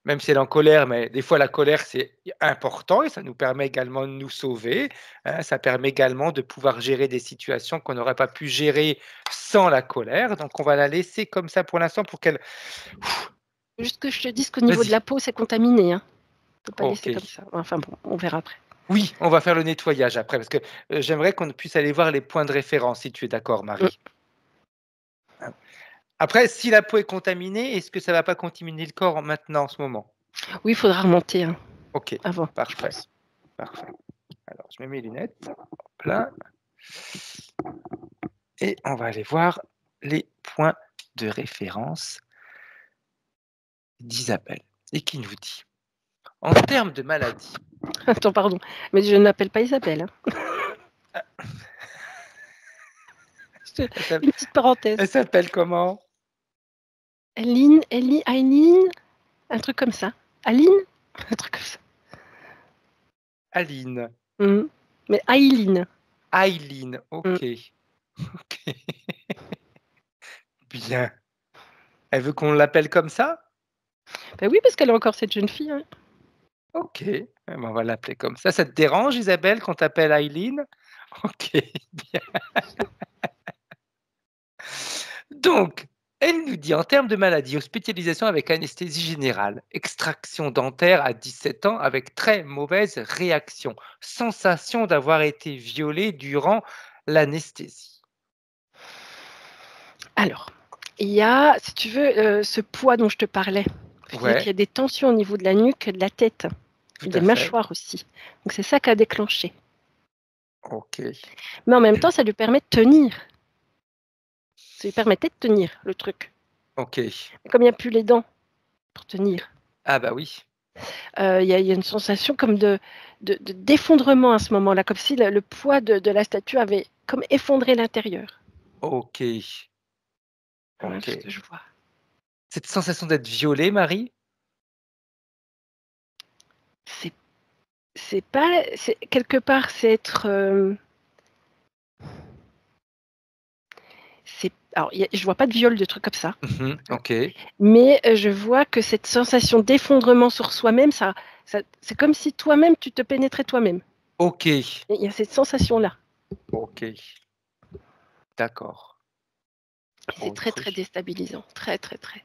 même si elle est en colère, mais des fois la colère, c'est important et ça nous permet également de nous sauver, hein. Ça permet également de pouvoir gérer des situations qu'on n'aurait pas pu gérer sans la colère. Donc, on va la laisser comme ça pour l'instant pour qu'elle. Juste que je te dise qu'au niveau de Vas-y. la peau, c'est contaminé, hein. Faut pas laisser OK. comme ça. Enfin bon, on verra après. Oui, on va faire le nettoyage après parce que j'aimerais qu'on puisse aller voir les points de référence, si tu es d'accord, Mmh. Marie. Après, si la peau est contaminée, est-ce que ça va pas contaminer le corps maintenant, en ce moment? Oui, il faudra remonter, hein, OK, avant, je parfait, pense. parfait. Alors, je mets mes lunettes, hop là, et on va aller voir les points de référence d'Isabelle et qui nous dit: «En termes de maladie». Attends, pardon, mais je n'appelle pas Isabelle, hein. Je Elle s'app Une petite parenthèse. elle s'appelle comment? Aileen, un truc comme ça. Aline? Un truc comme ça. Aline. Mmh. Mais Aileen. Aileen, Mmh. OK, OK. Bien. Elle veut qu'on l'appelle comme ça? Bah oui, parce qu'elle est encore cette jeune fille, hein. OK, eh ben, on va l'appeler comme ça. Ça te dérange, Isabelle, qu'on t'appelle Aileen? OK, bien. Donc, elle nous dit: «En termes de maladie, hospitalisation avec anesthésie générale, extraction dentaire à 17 ans avec très mauvaise réaction, sensation d'avoir été violée durant l'anesthésie». Alors, il y a, si tu veux, ce poids dont je te parlais. Je disais qu'il y Ouais, a des tensions au niveau de la nuque et de la tête tout et des à fait. mâchoires aussi. Donc c'est ça qui a déclenché. OK, Mais en même temps, ça lui permet de tenir. Ça lui permettait de tenir le truc. OK. Mais comme il y a plus les dents pour tenir, Ah bah oui. il y a une sensation comme d'effondrement à ce moment-là, comme si le poids de la statue avait comme effondré l'intérieur. OK, Voilà ce OK. que je vois. Cette sensation d'être violée, Marie? C'est c'est pas c'est quelque part, c'est être, c'est alors il y a je vois pas de viol, de trucs comme ça, Mmh. hein, OK, mais je vois que cette sensation d'effondrement sur soi-même, ça c'est comme si toi-même, tu te pénétrais toi-même. OK, Il y a cette sensation-là OK, d'accord. et c'est très, Autre très ch déstabilisant, très, très, très.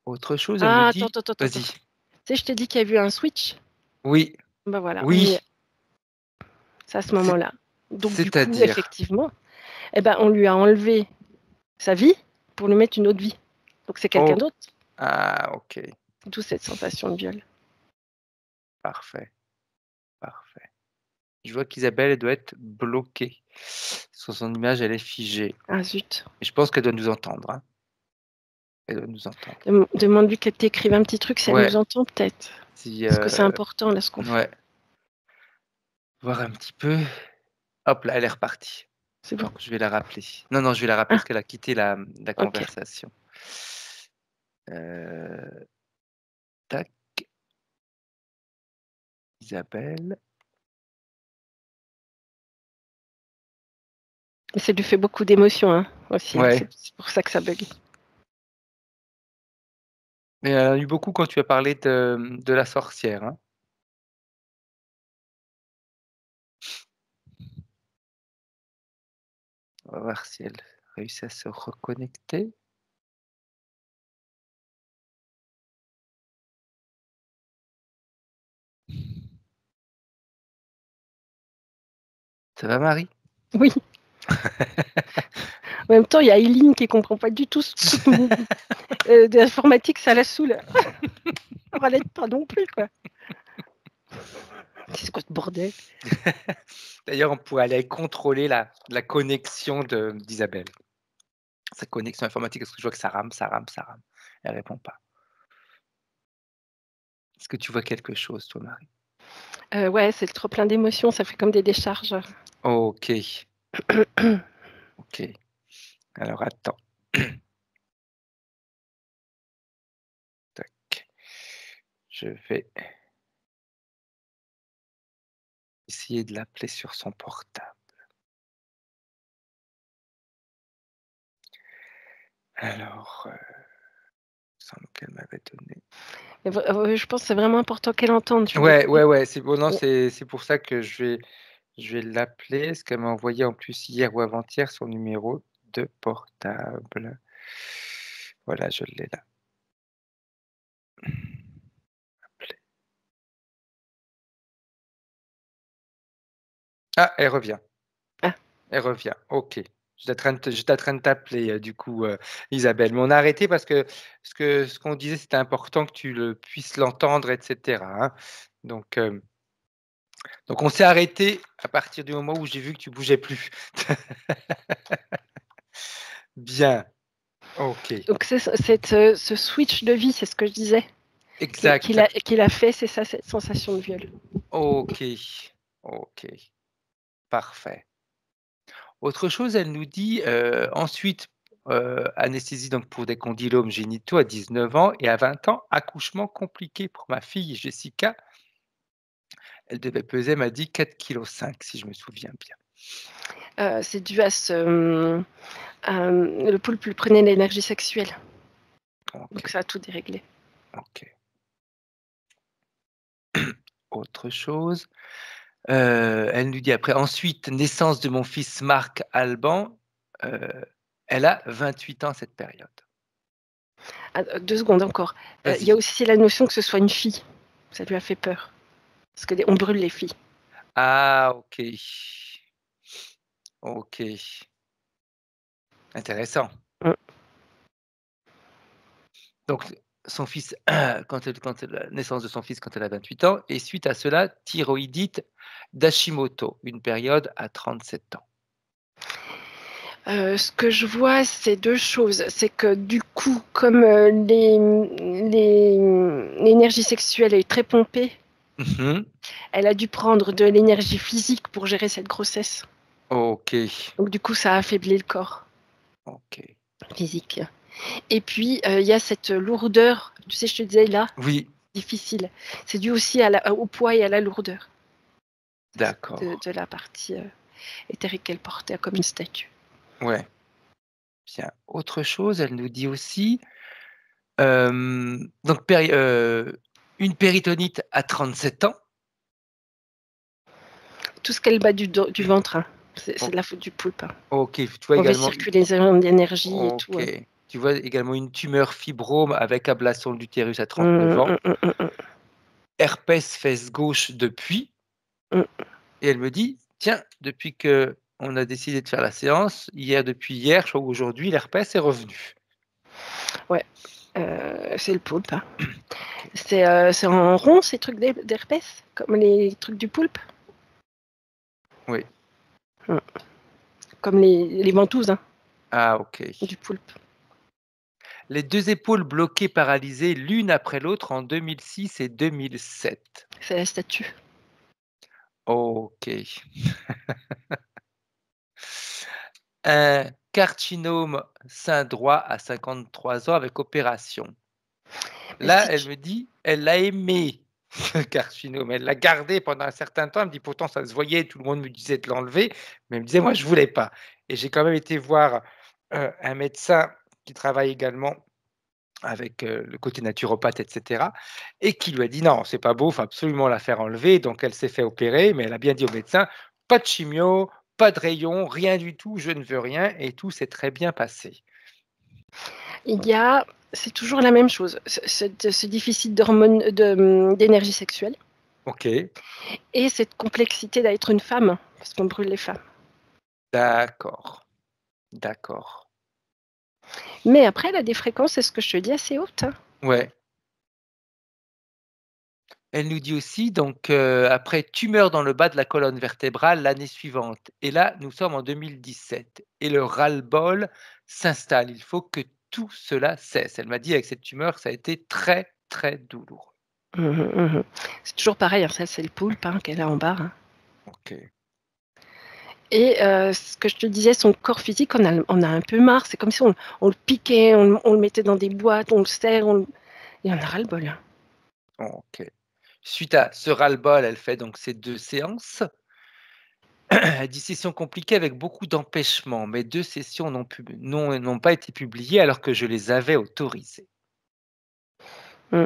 autre chose, elle nous Ah, attends, dit attends, attends, attends. vas-y. Tu sais, je t'ai dit qu'il y avait eu un switch? Oui, Bah, voilà, on y oui, est. C'est à ce c'est moment-là. Donc du coup, c'est-à-dire? effectivement, eh ben, on lui a enlevé sa vie pour lui mettre une autre vie. Donc c'est quelqu'un Oh, d'autre, ah OK, d'où cette sensation de viol. parfait, parfait. Je vois qu'Isabelle, elle doit être bloquée. Sur son image, elle est figée Ah zut! et je pense qu'elle doit nous entendre, hein. Elle doit nous entendre. Demande-lui qu'elle t'écrive un petit truc si elle Ouais, nous entend peut-être. si, Parce que c'est important là ce qu'on fait. ouais, voir un petit peu. Hop là, elle est repartie. C'est bon? Donc je vais la rappeler. Non, non, je vais la rappeler Ah, parce qu'elle a quitté la OK. conversation. Heu, tac, Isabelle. Et ça lui fait beaucoup d'émotions, hein, aussi, hein. Ouais, C'est pour ça que ça bug. mais il y en a eu beaucoup quand tu as parlé de la sorcière, hein. On va voir si elle réussit à se reconnecter. Ça va, Marie? Oui, en même temps, il y a Eileen qui comprend pas du tout ce truc de l'informatique, ça la saoule. Alors elle aide pas non plus, quoi. C'est quoi ce bordel? D'ailleurs, on pourrait aller contrôler la connexion d'Isabelle. Sa connexion informatique, parce que je vois que ça rame, ça rame, ça rame. Elle répond pas. Est-ce que tu vois quelque chose, toi, Marie? Ouais, c'est le trop plein d'émotions, ça fait comme des décharges. OK, OK. Alors attends. Tac. Je vais essayer de l'appeler sur son portable. Alors, semble qu'elle m'avait donné. Je pense que c'est vraiment important qu'elle entende. Ouais, c'est bon, non, Ouais. c'est pour ça que je vais l'appeler, parce qu'elle m'a envoyé en plus hier ou avant-hier son numéro de portable. Voilà, je l'ai là. Appeler. Ah, elle revient. Ah. Elle revient. OK. J'étais en train de t'appeler, du coup, Isabelle. Mais on a arrêté parce que ce qu'on disait, c'était important que tu puisses l'entendre, et cetera, hein. Donc, on s'est arrêté à partir du moment où j'ai vu que tu bougeais plus. Bien. OK. Donc ce switch de vie, c'est ce que je disais, Exact. qu'il a fait, c'est ça, cette sensation de viol. OK. OK. Parfait. Autre chose, elle nous dit, ensuite, anesthésie donc pour des condylomes génitaux à 19 ans et à 20 ans, accouchement compliqué pour ma fille Jessica. Elle devait peser, elle m'a dit 4,5 kg si je me souviens bien. C'est dû à le poulpe lui prenait l'énergie sexuelle, donc OK, ça a tout déréglé. OK. Autre chose, elle nous dit après ensuite naissance de mon fils Marc Alban, elle a 28 ans à cette période. Ah, 2 secondes encore. Il y a Vas-y. aussi la notion que ce soit une fille. Ça lui a fait peur. Parce qu'on brûle les filles. Ah OK. OK. Intéressant. Mmh. Donc son fils, la naissance de son fils quand elle a 28 ans et suite à cela, thyroïdite d'Hashimoto, une période à 37 ans. Ce que je vois, c'est 2 choses. C'est que du coup, comme, l'énergie sexuelle est très pompée, Mmh. elle a dû prendre de l'énergie physique pour gérer cette grossesse. OK, Donc du coup, ça a affaibli le corps OK. physique. Et puis, il y a cette lourdeur, tu sais, je te disais là, Oui, difficile. C'est dû aussi au poids et à la lourdeur d'accord. de la partie, éthérique qu'elle portait comme une statue. Ouais, bien. Autre chose, elle nous dit aussi, donc une péritonite à 37 ans. Tout ce qu'elle bat du ventre, hein, c'est O de la faute du poulpe, hein. OK, tu vois Mauvais également circuit d'énergie et tout, OK. hein. Tu vois également une tumeur fibrome avec ablation de l'utérus à 39 Mmh, ans. mmh, mmh, mmh, Herpès fesse gauche depuis. mmh. Et elle me dit: «Tiens, depuis qu'on a décidé de faire la séance, depuis hier, je crois, ou aujourd'hui, l'herpès est revenu». Ouais, c'est le poulpe, hein. OK. C'est en rond ces trucs d'herpès? Comme les trucs du poulpe? Oui. Mmh. Comme les ventouses, hein, Ah OK. du poulpe. Les 2 épaules bloquées, paralysées l'une après l'autre en 2006 et 2007. C'est la statue. OK. Un carcinome sein droit à 53 ans avec opération. Mais Là, si elle tu me dit, elle l'a aimé, ce carcinome. Elle l'a gardé pendant un certain temps. Elle me dit: «Pourtant, ça se voyait, tout le monde me disait de l'enlever», mais elle me disait: «Moi, je voulais pas» et j'ai quand même été voir, un médecin qui travaille également avec, le côté naturopathe et cetera et qui lui a dit: «Non, c'est pas beau, faut absolument la faire enlever». Donc elle s'est fait opérer, mais elle a bien dit au médecin: «Pas de chimio, pas de rayons, rien du tout, je ne veux rien» et tout s'est très bien passé. il y a c'est toujours la même chose, ce déficit d'énergie sexuelle OK, et cette complexité d'être une femme, parce qu'on brûle les femmes. d'accord, d'accord. Mais après, elle a des fréquences, c'est ce que je te dis, assez hautes, hein. Ouais. Elle nous dit aussi donc, après tumeur dans le bas de la colonne vertébrale l'année suivante et là, nous sommes en 2017 et le ras-le-bol s'installe. Il faut que tout cela cesse. Elle m'a dit avec cette tumeur, ça a été très, très douloureux. Mmh mh, mmh. C'est toujours pareil, hein, ça c'est le poulpe, hein, qu'elle a en bas, hein. OK. Et ce que je te disais, son corps physique, on a un peu marre. C'est comme si on le piquait, on le mettait dans des boîtes, on le serre, et on a ras-le-bol, hein. OK. Suite à ce ras-le-bol, elle fait donc ces 2 séances. Elle dit: «Session compliquée avec beaucoup d'empêchements. Mes 2 sessions n'ont pas été publiées alors que je les avais autorisées». Mmh.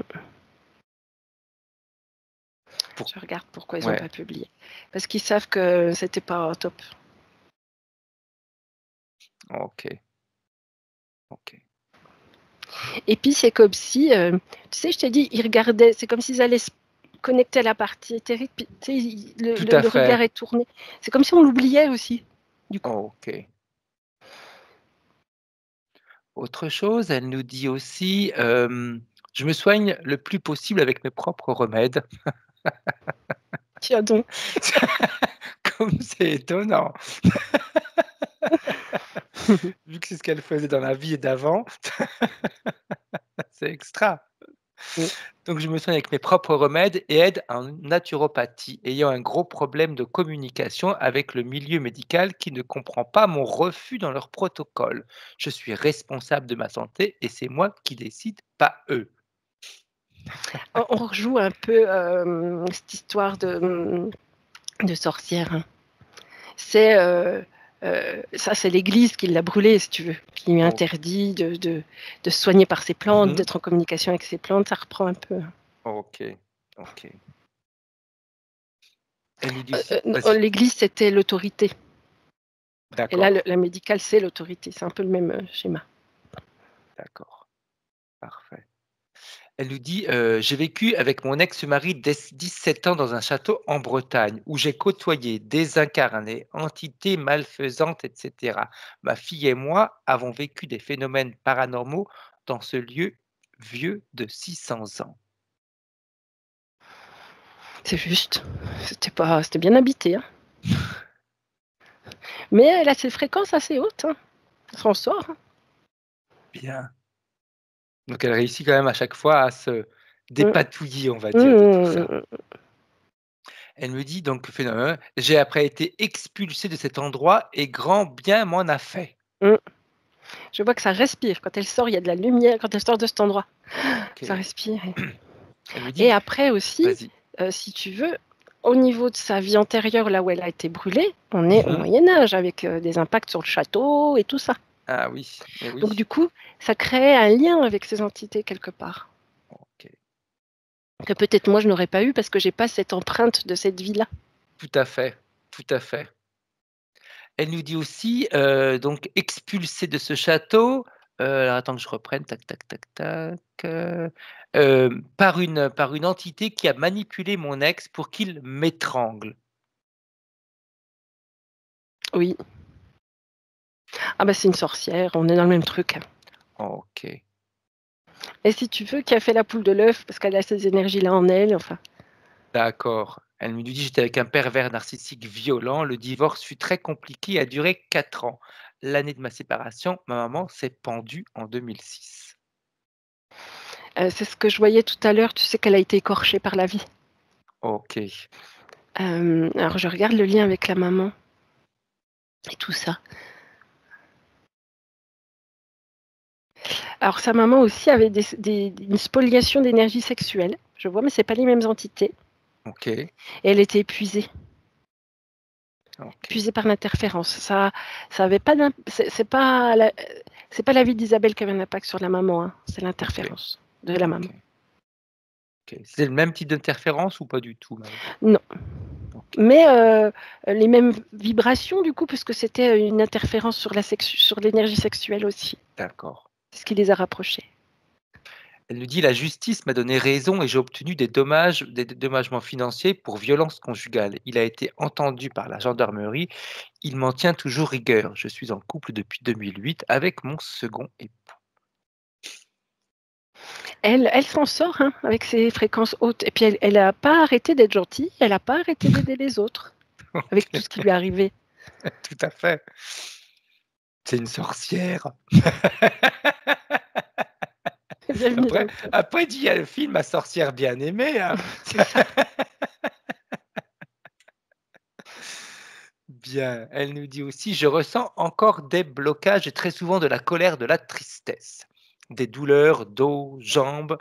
Pour Je regarde pourquoi ils ont Ouais, pas publié. Parce qu'ils savent que c'était pas top. OK, OK. Et puis c'est comme si, tu sais, je t'ai dit, ils regardaient, c'est comme s'ils allaient se connecter à la partie éthérique, puis tu sais, le Tout le à le regard fait. est tourné. C'est comme si on l'oubliait aussi, du coup. OK. Autre chose, elle nous dit aussi, «Je me soigne le plus possible avec mes propres remèdes». Tiens donc. Comme c'est étonnant, vu que c'est ce qu'elle faisait dans la vie d'avant, c'est extra. Mmh. Donc je me soigne avec mes propres remèdes et aide en naturopathie, ayant un gros problème de communication avec le milieu médical qui ne comprend pas mon refus dans leur protocole. Je suis responsable de ma santé et c'est moi qui décide, pas eux. On rejoue un peu, cette histoire de sorcière, hein. C'est, ça c'est l'Église qui l'a brûlé, si tu veux, qui lui O interdit de se soigner par ses plantes, Mmh. d'être en communication avec ses plantes, ça reprend un peu. OK, OK. Elle nous dit aussi Non, vas-y, l'Église, c'était l'autorité, et là, d'accord, la médicale, c'est l'autorité. C'est un peu le même, schéma. d'accord, parfait. Elle nous dit, «J'ai vécu avec mon ex-mari 17 ans dans un château en Bretagne où j'ai côtoyé des incarnés, entités malfaisantes et cetera. Ma fille et moi avons vécu des phénomènes paranormaux dans ce lieu vieux de 600 ans». C'est juste, c'était bien habité, hein. Mais elle a ses fréquences assez hautes, hein. Elle s'en sort, hein. Bien. Donc elle réussit quand même à chaque fois à se Mmh. dépatouiller, on va Mmh, dire, de tout mmh, ça. mmh, mmh. Elle me dit donc phénomène: «J'ai après été expulsée de cet endroit et grand bien m'en a fait». Mmh. Je vois que ça respire. Quand elle sort, il y a de la lumière quand elle sort de cet endroit. Ça OK. respire, Elle me et dit après aussi, vas-y. si tu veux, au niveau de sa vie antérieure, là où elle a été brûlée, on est au Mmh. Moyen Âge avec, des impacts sur le château et tout ça. Ah oui, et Donc oui. du coup, ça crée un lien avec ces entités quelque part, OK. que peut-être moi je n'aurais pas eu parce que j'ai pas cette empreinte de cette vie-là. Tout à fait, tout à fait. Elle nous dit aussi, donc expulsée de ce château, alors attends que je reprenne, tac, tac, tac, tac, par une entité qui a manipulé mon ex pour qu'il m'étrangle. Oui. Ah bah, c'est une sorcière, on est dans le même truc, hein. OK, Et si tu veux, qui a fait la poule de l'œuf parce qu'elle a ces énergies-là en elle, enfin. d'accord. Elle me dit: «J'étais avec un pervers narcissique violent. Le divorce fut très compliqué et a duré 4 ans. L'année de ma séparation, ma maman s'est pendue en 2006». C'est ce que je voyais tout à l'heure, tu sais qu'elle a été écorchée par la vie. OK. Alors je regarde le lien avec la maman et tout ça. Alors sa maman aussi avait une spoliation d'énergie sexuelle, je vois, mais c'est pas les mêmes entités, OK. et elle était épuisée, OK. épuisée par l'interférence. Ça avait pas c'est pas la vie d'Isabelle qui avait un impact sur la maman, hein, c'est OK. l'interférence de la maman. OK. OK. C'est le même type d'interférence ou pas du tout même? Non, OK, mais les mêmes vibrations du coup, puisque c'était une interférence sur l'énergie sexuelle aussi. d'accord. C'est ce qui les a rapprochés. Elle nous dit: «La justice m'a donné raison et j'ai obtenu des dédommagements financiers pour violence conjugale. Il a été entendu par la gendarmerie. Il m'en tient toujours rigueur. Je suis en couple depuis 2008 avec mon second époux». Elle s'en sort, hein, avec ses fréquences hautes, et puis elle a pas arrêté d'être gentille, elle a pas arrêté d'aider les autres, avec tout ce qui lui est arrivé. Tout à fait. C'est une sorcière. Bienvenue dans Après le club. après il y a le film Ma sorcière bien aimée, hein. C'est ça. Bien, elle nous dit aussi: «Je ressens encore des blocages et très souvent de la colère, de la tristesse, des douleurs dos, jambes,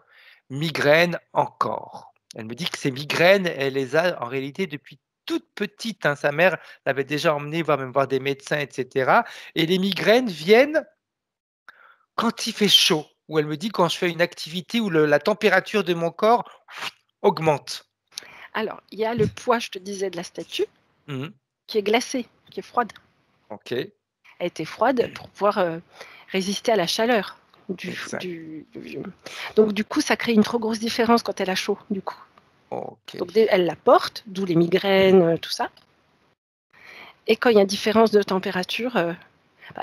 migraines encore». Elle me dit que ces migraines, elle les a en réalité depuis toute petite, hein. Sa mère l'avait déjà emmenée voir même voir des médecins et cetera et les migraines viennent quand il fait chaud, où elle me dit: «Quand je fais une activité où le la température de mon corps augmente». Alors, il y a le poids, je te disais, de la statue, Mmh. qui est glacée, qui est froide. OK, Elle était froide pour pouvoir, résister à la chaleur du f exact. du donc du coup, ça crée une trop grosse différence quand elle a chaud, du coup. OK. Donc dès elle la porte, d'où les migraines, tout ça et quand il y a différence de température,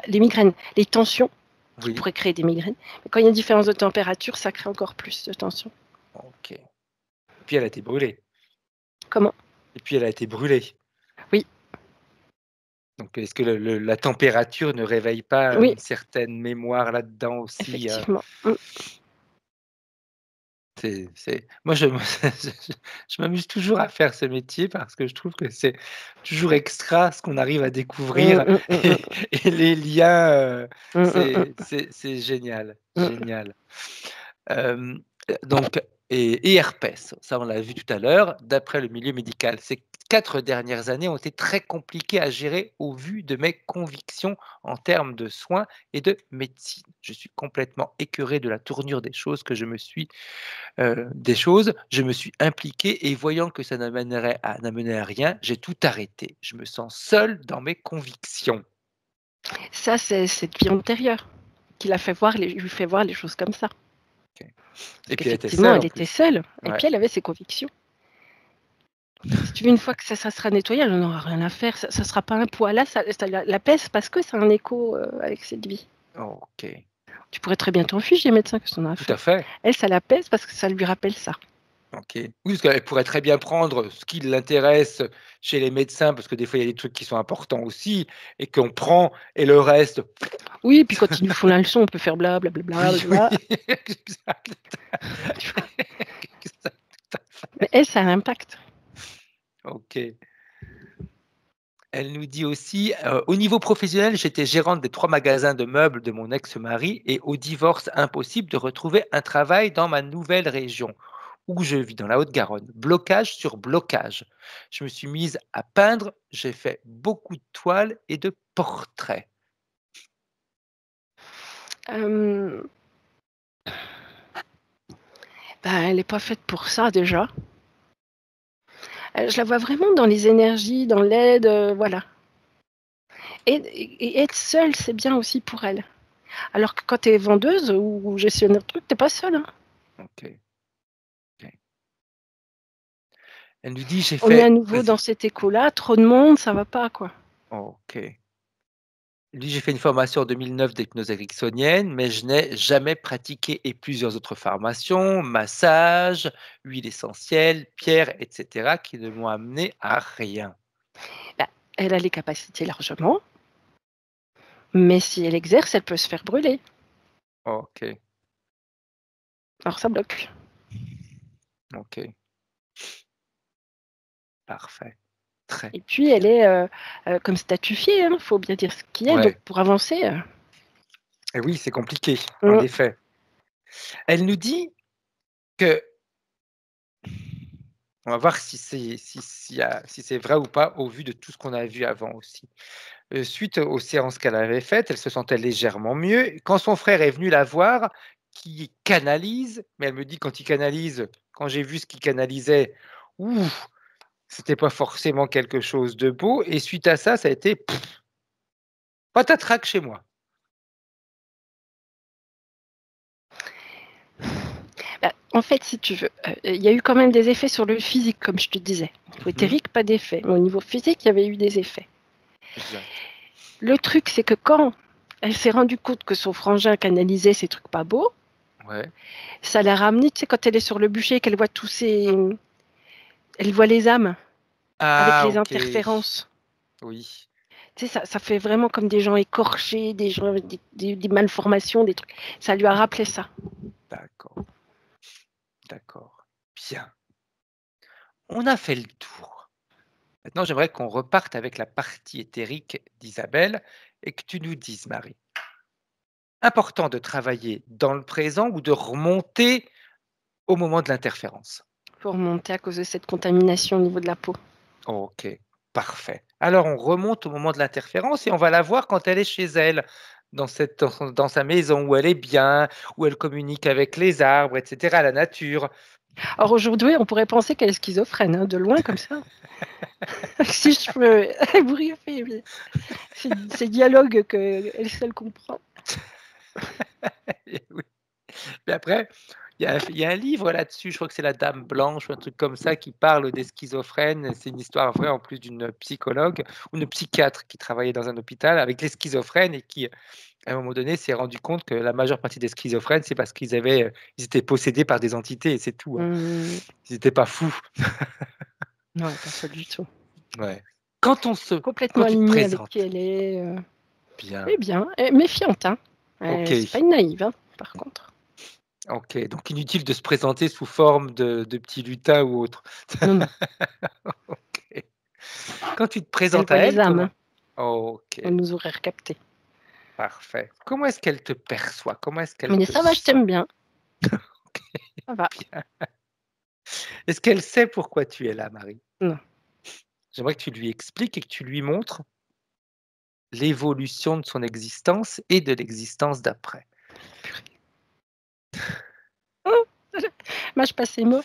les migraines, les tensions qui Oui, pourraient créer des migraines, mais quand il y a une différence de température, ça crée encore plus de tension. OK. Et puis elle a été brûlée Comment? et puis elle a été brûlée. Oui, Donc est-ce que le la température ne réveille pas oui, une certaine mémoire là-dedans aussi, effectivement. Mmh. C'est moi je me je m'amuse toujours à faire ce métier parce que je trouve que c'est toujours extra ce qu'on arrive à Mmh, découvrir mmh, mmh, mmh. et les liens, Mmh, mmh, mmh. c'est génial, Mmh. génial. Hem, donc et herpès, ça on l'a vu tout à l'heure, d'après le milieu médical. Ces 4 dernières années ont été très compliquées à gérer au vu de mes convictions en termes de soins et de médecine. Je suis complètement écœuré de la tournure des choses, je me suis impliqué et voyant que ça n'amenait à rien, j'ai tout arrêté. Je me sens seul dans mes convictions. Ça, c'est cette vie antérieure qui l'a fait voir les lui fait voir les choses comme ça. OK. Parce Et puis elle était qu'effectivement, seule elle en était plus. seule et Ouais. puis elle avait ses convictions. Si tu veux, une fois que ça sera nettoyé, elle en aura rien à faire. Ça sera pas un poids. Là, ça la pèse parce que c'est un écho, avec cette vie. OK. Tu pourrais très bien t'en fiche des médecins, qu'est-ce que tu en as à Tout à faire? fait. Elle, ça la pèse parce que ça lui rappelle ça. OK. Oui, parce qu'elle pourrait très bien prendre ce qui l'intéresse chez les médecins, parce que des fois, il y a des trucs qui sont importants aussi et qu'on prend et le reste, Oui, puis quand ils nous font la leçon, on peut faire bla bla bla bla oui, bla oui, bla, exact. tu vois? Exact, tout à Mais fait. elle, ça a un impact. OK. Elle nous dit aussi, «Au niveau professionnel, j'étais gérante des 3 magasins de meubles de mon ex-mari et au divorce, impossible de retrouver un travail dans ma nouvelle région où je vis, dans la Haute-Garonne. Blocage sur blocage. Je me suis mise à peindre, j'ai fait beaucoup de toiles et de portraits». Hem, elle est pas faite pour ça déjà. Je la vois vraiment dans les énergies, dans l'aide, voilà. Et être seule, c'est bien aussi pour elle. Alors que quand tu es vendeuse ou gestionnaire de trucs, tu es pas seule, hein. OK, OK. Elle nous dit: «J'ai On est à fait» nouveau dans vas-y. cet écho-là, trop de monde, ça va pas, quoi. OK. Lui, j'ai fait une formation en 2009 d'hypnose ericksonienne, mais je n'ai jamais pratiqué et plusieurs autres formations, massage, huile essentielle, pierres, et cetera, qui ne m'ont amené à rien. Bah, elle a les capacités largement, mais si elle exerce, elle peut se faire brûler. OK, Alors ça bloque. OK, parfait, très Et puis elle bien. est, comme statufiée, hein, faut bien dire ce qui est, donc Ouais, pour avancer, et oui, c'est compliqué, en mmh, effet. Elle nous dit que on va voir si c'est vrai ou pas au vu de tout ce qu'on a vu avant aussi. Suite aux séances qu'elle avait faites, elle se sentait légèrement mieux. Quand son frère est venu la voir, qui canalise, mais elle me dit quand il canalise, quand j'ai vu ce qu'il canalisait, ouf, c'était pas forcément quelque chose de beau et suite à ça, ça a été patatrac chez moi. en fait, si tu veux, il y a eu quand même des effets sur le physique, comme je te disais. Au niveau Mmh. éthérique, pas d'effet, mais au niveau physique, il y avait eu des effets. Exact. Le truc, c'est que quand elle s'est rendue compte que son frangin canalisait ces trucs pas beaux, Ouais. ça l'a ramenée, tu sais, quand elle est sur le bûcher, qu'elle voit tous ces elle voit les âmes avec Ah les OK. interférences. Oui, Tu sais, ça fait vraiment comme des gens écorchés, des gens avec des malformations, des trucs. Ça lui a rappelé ça. d'accord, d'accord. Bien. On a fait le tour. Maintenant, j'aimerais qu'on reparte avec la partie éthérique d'Isabelle et que tu nous dises, Marie. Important de travailler dans le présent ou de remonter au moment de l'interférence? Pour remonter à cause de cette contamination au niveau de la peau. OK, parfait. Alors on remonte au moment de l'interférence et on va la voir quand elle est chez elle, dans sa maison où elle est bien, où elle communique avec les arbres et cetera, la nature. Alors aujourd'hui, on pourrait penser qu'elle est schizophrène, hein, de loin comme ça. Si je peux briefer ces dialogues qu'elle seule comprend. Et oui. Mais après, il y a un livre là-dessus, je crois que c'est La Dame Blanche ou un truc comme ça qui parle des schizophrènes. C'est une histoire vraie en plus d'une psychologue ou une psychiatre qui travaillait dans un hôpital avec les schizophrènes et qui, à un moment donné, s'est rendu compte que la majeure partie des schizophrènes, c'est parce ils étaient possédés par des entités et c'est tout, hein. Mmh, Ils étaient pas fous. non, pas du tout. Ouais. Quand on se Complètement quand tu te alignée avec présentes qui elle est, bien, eh bien, méfiante, hein. C'est pas OK, une naïve, hein, par contre. OK, donc inutile de se présenter sous forme de petit lutin ou autre. Non, non, OK. Quand tu te elle présentes à voit les elle, âmes, hein. comment OK, Elle nous aurait recaptés. parfait. Comment est-ce qu'elle te perçoit? Comment est-ce qu'elle Mais te ça va, je sent? t'aime bien, OK, ça va. bien. Est-ce qu'elle sait pourquoi tu es là, Marie? Non. J'aimerais que tu lui expliques et que tu lui montres l'évolution de son existence et de l'existence d'après. Oh, mâche pas ses mots.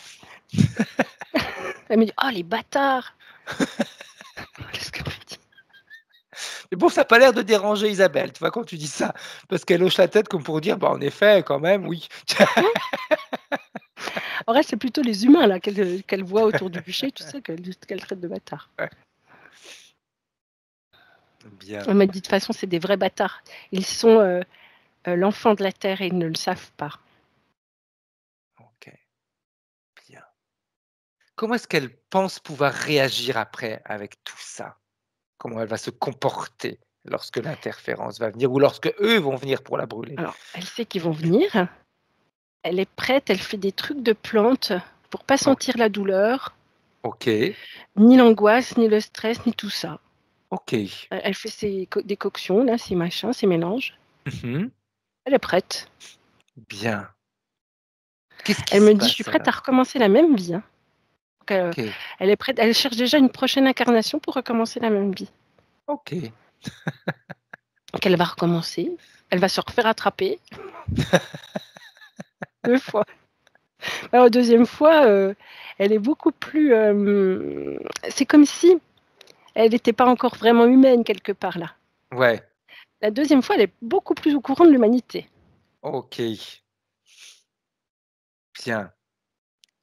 Elle me dit: «Oh les bâtards!» Qu'est-ce qu'elle me dit? Mais bon, ça a pas l'air de déranger Isabelle, tu vois, quand tu dis ça, parce qu'elle hoche la tête comme pour dire: «Bah, en effet, quand même, oui». En vrai, c'est plutôt les humains là qu'elle voit autour du bûcher, tu sais, qu'elle traite de bâtards. Ouais, bien, Elle m'a dit: «De toute façon, c'est des vrais bâtards. Ils sont, l'enfant de la terre et ils ne le savent pas». OK, bien. Comment est-ce qu'elle pense pouvoir réagir après avec tout ça? Comment elle va se comporter lorsque l'interférence va venir ou lorsque eux vont venir pour la brûler? Alors, elle sait qu'ils vont venir, elle est prête, elle fait des trucs de plante pour pas O sentir la douleur, OK, ni l'angoisse, ni le stress, ni tout ça. OK. Elle fait ses décoctions là, ses machins, ses mélanges. Mmh. Elle est prête. Bien. Qu'est-ce qui Elle se me dit: «Je suis passe prête à alors? recommencer la même vie», hein. Donc, OK, elle est prête, elle cherche déjà une prochaine incarnation pour recommencer la même vie. OK. Donc elle va recommencer, elle va se refaire attraper 2 fois. Alors la 2e fois, elle est beaucoup plus, c'est comme si elle n'était pas encore vraiment humaine quelque part là. Ouais, La 2e fois, elle est beaucoup plus au courant de l'humanité. OK, bien.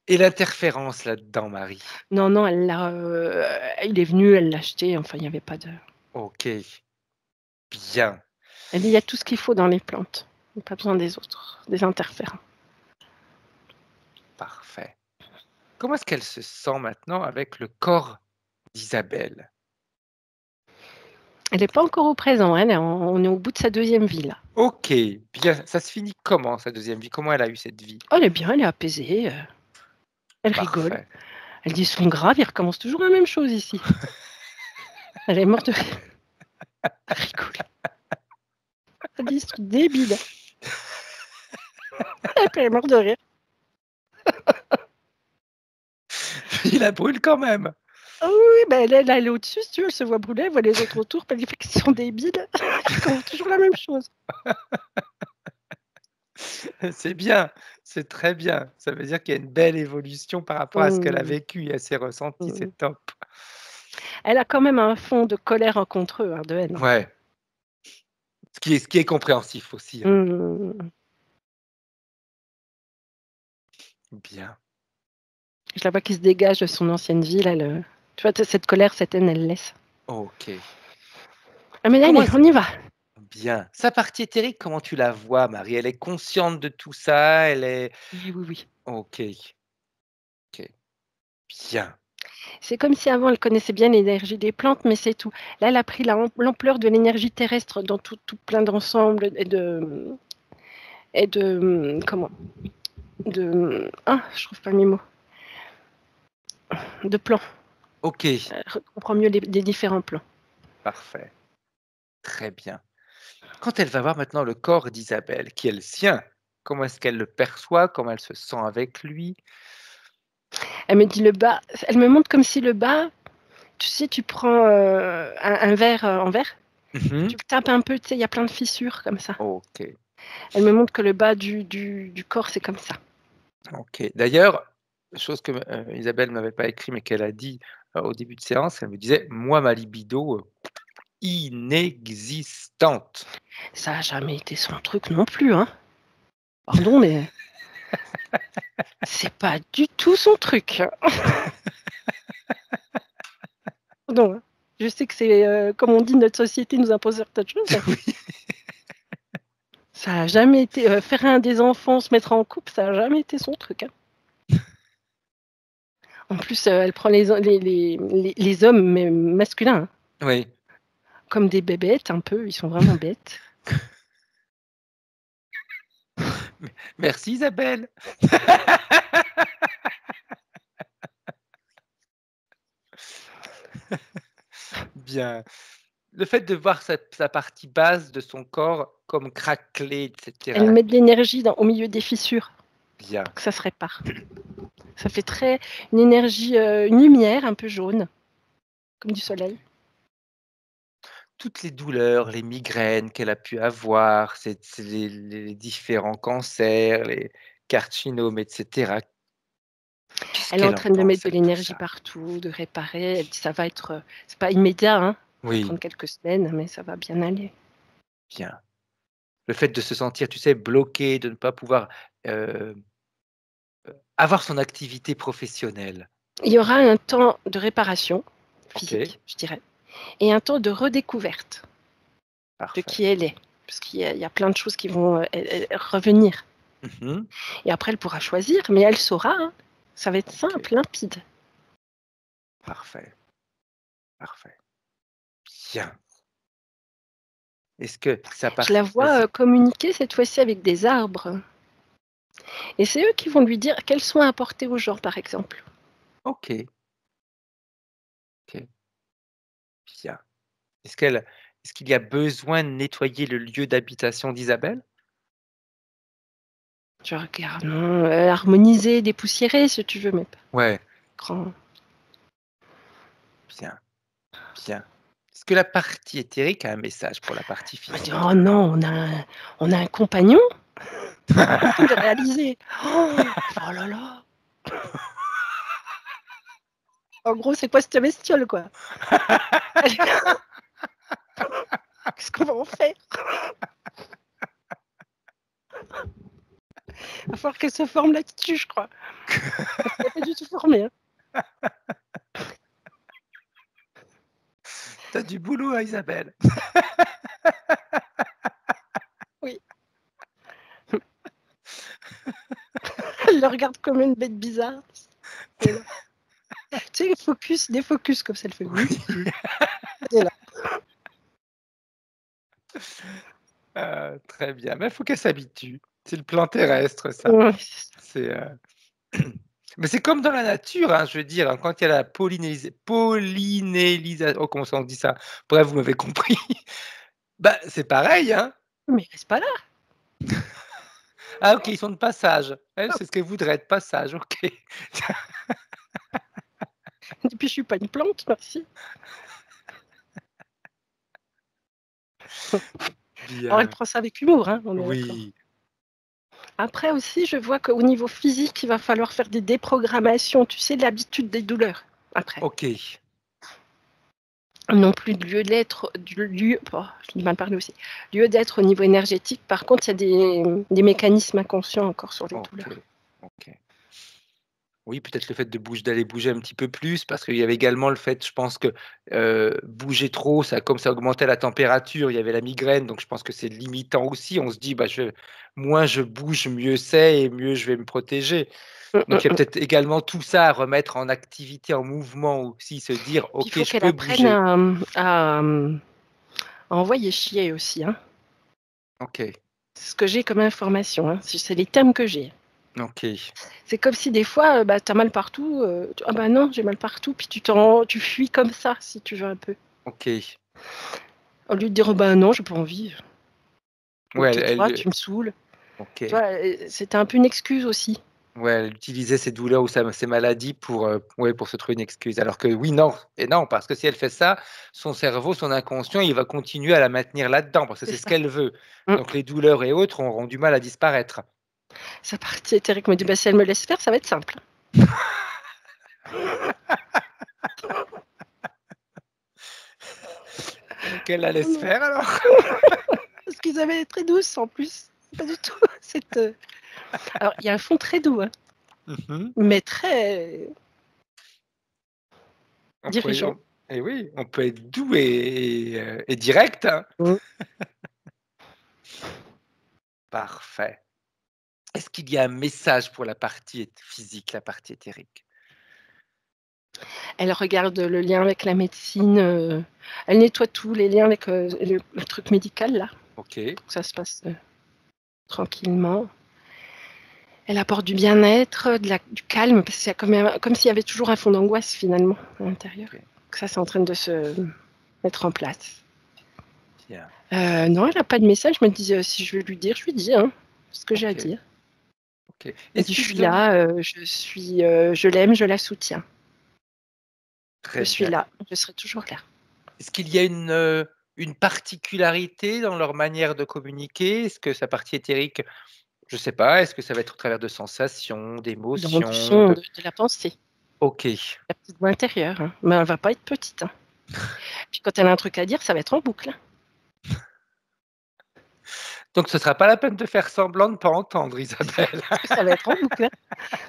Et l'interférence là-dedans, Marie? Non, non, il est venu, elle l'a acheté, enfin il y avait pas de, OK, bien, elle dit: «Il y a tout ce qu'il faut dans les plantes, il y a pas besoin des autres, des interférents». parfait. Comment est-ce qu'elle se sent maintenant avec le corps d'Isabelle? Elle est pas encore au présent, elle, on est au bout de sa 2e vie là. OK, bien. Ça se finit comment sa deuxième vie? Comment elle a eu cette vie? Oh, elle est bien, elle est apaisée, elle rigole. Parfait. Elle dit: «Ils sont graves, ils recommencent toujours la même chose ici». Elle est morte de rire, elle rigole. Elle dit: «Ils sont débiles». Et puis elle est morte de rire. Il la brûle quand même. Ah oui, oui, bah, elle est au-dessus, si tu veux, elle se voit brûler, elle voit les autres autour, puis elle dit: «Qu'ils sont débiles, ils recommence toujours la même chose». C'est bien, c'est très bien. Ça veut dire qu'il y a une belle évolution par rapport à ce qu'elle a Mmh. vécu et à ses ressentis, Mmh. c'est top. Elle a quand même un fond de colère contre eux, hein, de haine. Ouais, ce qui est compréhensif aussi, hein. Mmh. Bien. Je la vois qui se dégage de son ancienne vie là, tu vois, cette colère, cette haine, elle laisse. OK. Ah mais Comment allez, est-ce on y va! Bien. Sa partie éthérique, comment tu la vois, Marie? Elle est consciente de tout ça? Elle est Oui, oui, oui. OK, OK. Bien. C'est comme si avant elle connaissait bien l'énergie des plantes, mais c'est tout. Là, elle a pris l'ampleur de l'énergie terrestre dans tout plein d'ensembles et de comment? Ah, je trouve pas mes mots. De plans. OK, Elle comprend mieux les différents plans. parfait. Très bien. Quand elle va voir maintenant le corps d'Isabelle, qui est le sien, comment est-ce qu'elle le perçoit? Comment elle se sent avec lui? Elle me dit: «Le bas», elle me montre comme si le bas, Tu sais, tu prends un verre en verre, Mhm. tu le tapes un peu, tu sais, il y a plein de fissures comme ça. Ok. Elle me montre que le bas du corps, c'est comme ça. Ok. D'ailleurs, chose que Isabelle m'avait pas écrit, mais qu'elle a dit au début de séance, elle me disait, moi, ma libido, inexistante. Ça a jamais été son truc non plus, hein. Pardon, mais c'est pas du tout son truc. Pardon, hein. Je sais que c'est, comme on dit, notre société nous impose certaines choses. Oui. Ça a jamais été faire un des enfants, se mettre en couple, ça a jamais été son truc, hein. En plus, elle prend les hommes, mais masculins, hein, Oui. comme des bébêtes un peu, ils sont vraiment bêtes. Merci Isabelle. Bien. Le fait de voir sa partie basse de son corps comme craquelée, Elle etc. met de l'énergie au milieu des fissures Bien. pour que ça se répare. Ça fait très une énergie, une lumière un peu jaune, comme du soleil. Toutes les douleurs, les migraines qu'elle a pu avoir, c'est les différents cancers, les carcinomes, etc. Qu'est-ce Elle est en qu'elle en train de mettre pense, de elle, tout l'énergie ça? partout, de réparer. Elle dit: «Ça va être, c'est pas immédiat, hein, ça va Oui, prendre quelques semaines, mais ça va bien aller». bien. Le fait de se sentir, tu sais, bloqué, de ne pas pouvoir, heu, avoir son activité professionnelle. Il y aura un temps de réparation OK, physique, je dirais, et un temps de redécouverte de parfait. qui elle est. Parce qu'il y a plein de choses qui vont, revenir, Mmh. et après elle pourra choisir, mais elle saura, hein. Ça va être OK, simple, limpide. parfait, parfait. Bien. Est-ce que ça Je la part vois, vas-y. communiquer cette fois-ci avec des arbres, et c'est eux qui vont lui dire quels soins apporter aux gens, par exemple. OK, OK, bien. Est-ce qu'il y a besoin de nettoyer le lieu d'habitation d'Isabelle? Je regarde, non, harmoniser, dépoussiérer si tu veux, mais pas Ouais, grand. bien, bien. Est-ce que la partie éthérique a un message pour la partie Elle m'a dit: physique? «Oh non, on a un compagnon?» De réaliser. Oh là là! En gros, c'est quoi cette bestiole, quoi? Qu'est-ce qu'on va en faire? Va falloir qu'elle se forme là-dessus, je crois. Parce qu'elle est pas du tout formée, hein. Tu as du boulot, hein, Isabelle. Oui. Elle le regarde comme une bête bizarre. Elle est là. Tu sais, les focus, des focus comme ça, elle fait: «Oui». Oui. Elle est là. Très bien, mais il faut qu'elle s'habitue. C'est le plan terrestre ça. Ouais. C'est, mais c'est comme dans la nature, hein, je veux dire, hein, quand il y a la pollinélisa oh, comment ça on dit ça? Bref, vous m'avez compris. Bah, c'est pareil, hein. Mais il reste pas là. Ah OK, ils sont de passage. Elle, c'est ce qu'elle voudrait, de passage, OK. Et puis je suis pas une plante, merci. Alors elle Bien. prend ça avec humour, hein, on est d'accord. Oui, Après aussi, je vois qu'au niveau physique, il va falloir faire des déprogrammations, tu sais, de l'habitude des douleurs, après. OK. Non plus de lieu d'être, du lieu oh, j'ai du mal à parler aussi. Lieu d'être au niveau énergétique, par contre, il y a des mécanismes inconscients encore sur les OK, douleurs. OK. Oui, peut-être le fait d'aller bouger un petit peu plus, parce qu'il y avait également le fait, je pense que, bouger trop, ça comme ça augmentait la température, il y avait la migraine, donc je pense que c'est limitant aussi. On se dit: «Bah, moins je bouge, mieux c'est et mieux je vais me protéger». Mmh, Donc mmh il y a mh. peut-être également tout ça à remettre en activité, en mouvement aussi, se dire: Puis il «OK, faut je qu'elle peux apprenne bouger». à envoyer chier aussi, hein. OK, C'est ce que j'ai comme information, hein, c'est les termes que j'ai. OK, C'est comme si des fois, bah, tu as mal partout, tu: «Ah bah non, j'ai mal partout», puis tu fuis comme ça, si tu veux un peu. OK. Au lieu de dire: «Oh bah non, j'ai pas envie», ou Ouais, «Tais-toi, tu me saoules». OK, Tu vois, c'était un peu une excuse aussi. Ouais, elle utilisait ses douleurs ou ses maladies pour se trouver une excuse. Alors que oui, non et non, parce que si elle fait ça, son cerveau, son inconscient, il va continuer à la maintenir là-dedans parce que C'est c'est ce ça. qu'elle veut. Mm. Donc les douleurs et autres auront du mal à disparaître. Sa partie éthérique me dit bah, si elle me laisse faire, ça va être simple. Donc elle la laisse faire alors. Parce qu'ils avaient très douce en plus. Pas du tout. Alors, il y a un fond très doux, hein, mais très On peut, dirigeant. et oui, on peut être doux et direct. Hein. Mm. Parfait. Est-ce qu'il y a un message pour la partie physique, la partie éthérique? Elle regarde le lien avec la médecine. Elle nettoie tous les liens avec le truc médical, là, Ok. pour que ça se passe tranquillement. Elle apporte du bien-être, du calme, parce qu'il y a comme s'il y avait toujours un fond d'angoisse, finalement, à l'intérieur. Ok. Que ça, c'est en train de se mettre en place. Bien. Non, elle n'a pas de message. Je me dis, si je veux lui dire, je lui dis ce que j'ai à Ok. dire. Ok. Elle dit, je suis là, je l'aime, je la soutiens. Très Je suis bien. là, je serai toujours là. Est-ce qu'il y a une particularité dans leur manière de communiquer? Est-ce que sa partie éthérique, je ne sais pas, est-ce que ça va être au travers de sensations, Dans du d'émotions, son, de la pensée, Ok. la petite voix intérieure. Hein. Mais elle ne va pas être petite. Hein. Puis quand elle a un truc à dire, ça va être en boucle. Hein. Donc ce ne sera pas la peine de faire semblant de ne pas entendre, Isabelle. Ça va être en boucle. Hein.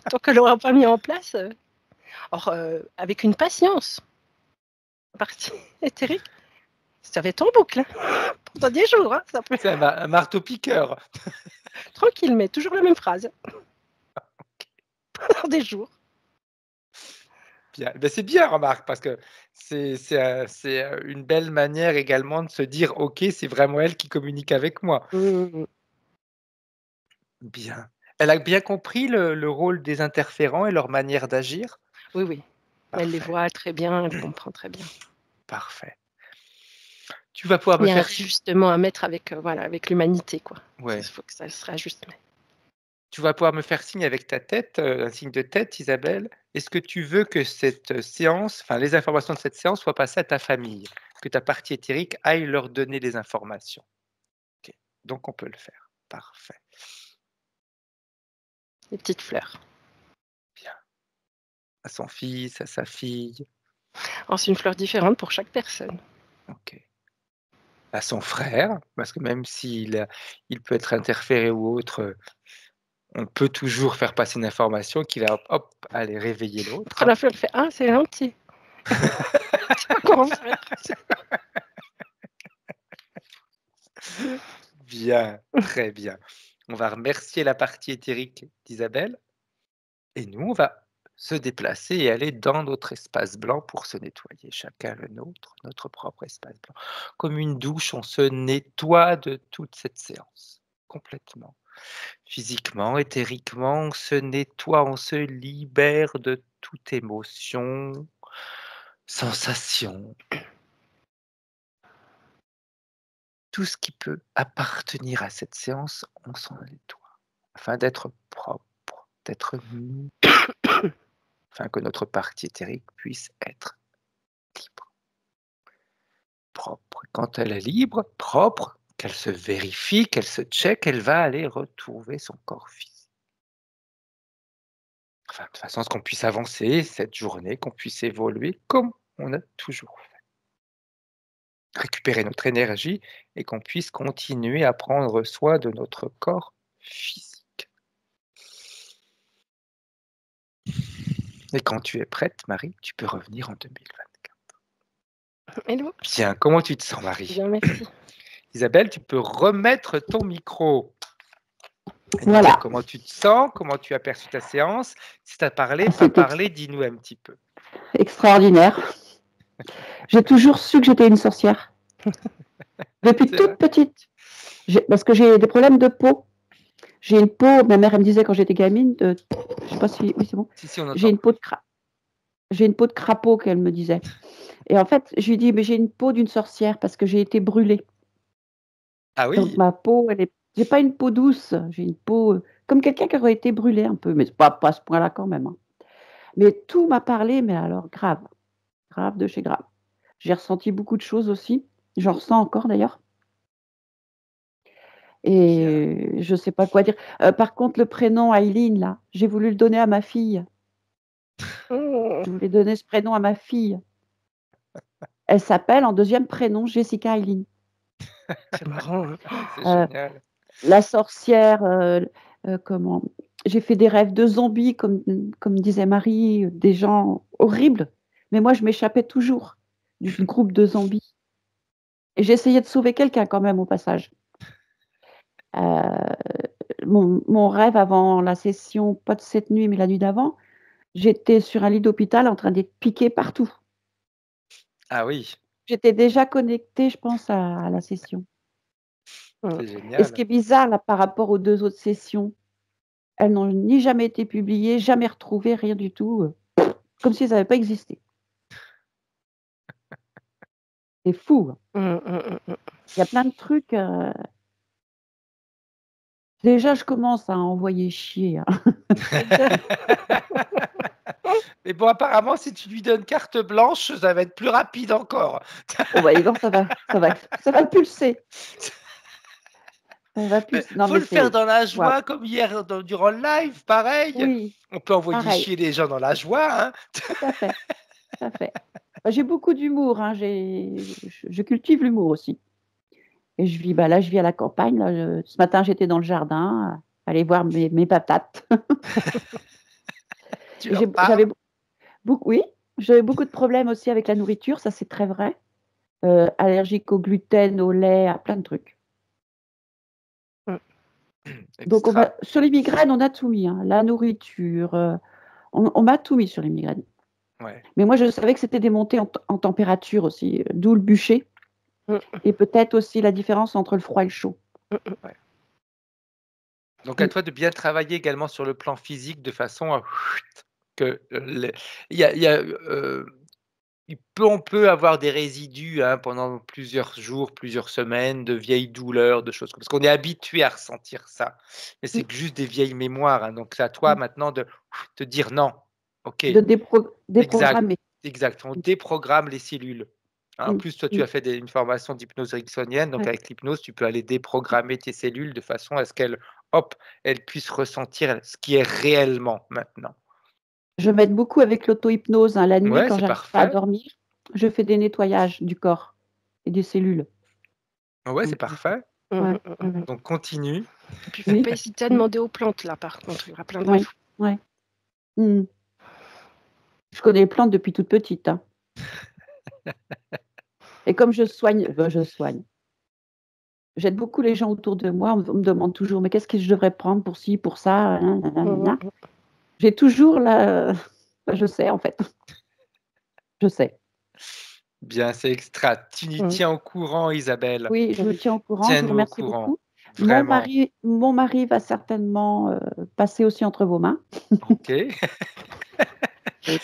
Tant qu'elle n'aura pas mis en place. Or, avec une patience, la partie éthérique, ça va être en boucle. Hein. Pendant des jours. Hein, ça peut... C'est un marteau-piqueur. Tranquille, mais toujours la même phrase. Pendant des jours. Bien. Ben, c'est bien, remarque, parce que c'est une belle manière également de se dire, OK, c'est vraiment elle qui communique avec moi. Mmh. Bien. Elle a bien compris le rôle des interférents et leur manière d'agir? Oui, oui. Elle les Parfait, voit très bien, elle comprend très bien. parfait. Tu vas pouvoir Il me y a un faire ajustement à mettre avec, avec l'humanité, quoi. Il ouais. faut que ça se réajuste. Tu vas pouvoir me faire signe avec ta tête, un signe de tête, Isabelle. Est-ce que tu veux que cette séance, enfin les informations de cette séance soient passées à ta famille? Que ta partie éthérique aille leur donner les informations? OK, donc on peut le faire. Parfait, Les petites fleurs. bien. À son fils, à sa fille, Alors, c'est une fleur différente pour chaque personne. OK. À son frère, parce que même il peut être interféré ou autre, on peut toujours faire passer une information qui va, hop, aller réveiller l'autre, Quand hein. la fleur fait ah, c'est gentil. Je sais pas comment faire. Bien, très bien. On va remercier la partie éthérique d'Isabelle et nous, on va se déplacer et aller dans notre espace blanc pour se nettoyer, chacun le nôtre, notre propre espace blanc. Comme une douche, on se nettoie de toute cette séance, complètement. Physiquement, éthériquement, on se nettoie, on se libère de toute émotion, sensation, tout ce qui peut appartenir à cette séance, on s'en nettoie, afin d'être propre, d'être nu, afin que notre partie éthérique puisse être libre. Propre. Quand elle est libre, propre, qu'elle se vérifie, qu'elle se check, elle va aller retrouver son corps physique. Enfin, de façon à ce qu'on puisse avancer cette journée, qu'on puisse évoluer comme on a toujours fait. Récupérer notre énergie et qu'on puisse continuer à prendre soin de notre corps physique. Et quand tu es prête, Marie, tu peux revenir en 2024. Hello. Bien, comment tu te sens, Marie? Bien, merci. Isabelle, tu peux remettre ton micro. Et nous Voilà. dire comment tu te sens, comment tu as perçu ta séance. Si tu as parlé, pas C'était parlé, dis-nous un petit peu. extraordinaire. J'ai toujours su que j'étais une sorcière. Depuis C'est toute vrai? petite. Parce que j'ai des problèmes de peau. J'ai une peau, ma mère elle me disait quand j'étais gamine, je sais pas si, oui c'est bon. Si, on J'ai entend. une peau de crapaud qu'elle me disait. Et en fait, je lui dis, mais j'ai une peau d'une sorcière parce que j'ai été brûlée. Ah Donc oui? ma peau, j'ai pas une peau douce, j'ai une peau comme quelqu'un qui aurait été brûlé un peu, mais pas à ce point-là quand même, hein. Mais tout m'a parlé, mais alors grave, grave de chez grave. J'ai ressenti beaucoup de choses aussi, j'en ressens encore d'ailleurs Bien. et je sais pas quoi dire. Par contre, le prénom Aileen là, j'ai voulu le donner à ma fille. Oh, Je voulais donner ce prénom à ma fille. Elle s'appelle en 2e prénom Jessica Aileen. c'est marrant, hein. C'est Heu, génial. la sorcière, comment j'ai fait des rêves de zombies comme disait Marie, des gens horribles, mais moi je m'échappais toujours du groupe de zombies et j'essayais de sauver quelqu'un quand même au passage. Heu, mon rêve avant la session, pas de cette nuit, mais la nuit d'avant, j'étais sur un lit d'hôpital en train d'être piquée partout. Ah oui, J'étais déjà connectée, je pense, à la session Mmh. c'est et ce génial. qui est bizarre là, par rapport aux 2 autres sessions, elles n'ont ni jamais été publiées, jamais retrouvées, rien du tout, comme si elles avaient pas existé. C'est fou, hein. Mmh, mmh, mmh, Il y a plein de trucs, déjà je commence à envoyer chier, hein. Mais bon, apparemment, si tu lui donnes carte blanche, ça va être plus rapide encore. Oh bah, dis donc ça va le pulser, ça va Mais pulser. Non faut mais le faire c'est dans la waouh, joie, comme hier durant le live, pareil. oui, On peut envoyer pareil, chier les gens dans la joie, hein. tout à fait, tout à fait. Bah, j'ai beaucoup d'humour, hein, je cultive l'humour aussi et je vis à la campagne là, ce matin j'étais dans le jardin, aller voir mes patates Tu et leur j'avais parles. oui, j'avais beaucoup de problèmes aussi avec la nourriture, ça c'est très vrai, allergique au gluten, au lait, à plein de trucs. mmh. Donc on Extra. m'a sur les migraines, on a tout mis, hein, la nourriture, on m'a tout mis sur les migraines. Ouais. Mais moi je savais que c'était des montées en température aussi, d'où le bûcher Mmh, et peut-être aussi la différence entre le froid et le chaud. mmh, mmh. Ouais. Donc à Mmh. toi de bien travailler également sur le plan physique de façon à que les on peut avoir des résidus, hein, pendant plusieurs jours, plusieurs semaines, de vieilles douleurs, de choses comme parce qu'on est habitué à ressentir ça. Mais c'est Mmh, que juste des vieilles mémoires, hein, donc c'est à toi mmh. maintenant de te dire: «Non, OK, De exact, déprogrammer. exact, on Mmh, déprogramme les cellules». Hein, en mmh, plus, toi, tu mmh. as fait une formation d'hypnose ericksonienne, donc Ouais. avec l'hypnose, tu peux aller déprogrammer tes cellules de façon à ce qu'elles, hop, elles puissent ressentir ce qui est réellement maintenant. Je m'aide beaucoup avec l'auto-hypnose, hein. La nuit Ouais, quand c'est j'arrive pas à parfait. dormir, je fais des nettoyages du corps et des cellules. Ouais, c'est Donc parfait. Mmh, ouais, mmh, mmh, ouais, mmh. ouais. Donc continue. Et puis faut Oui, pas hésiter à mmh, demander aux plantes là par contre, il y aura plein ouais, d'infos. ouais. Mmh. Je connais les plantes depuis toute petite, hein et comme je soigne. J'aide beaucoup les gens autour de moi. On me demande toujours: «Mais qu'est-ce que je devrais prendre pour ci, pour ça?» Mmh, mmh, mmh. J'ai toujours la je sais en fait, je sais. Bien, c'est extra. Tu nous Mmh. tiens au courant, Isabelle. Oui, je vous Oui. tiens au courant, je vous Tiens-nous au remercie courant. beaucoup. Vraiment. Mon mari va certainement, passer aussi entre vos mains. OK.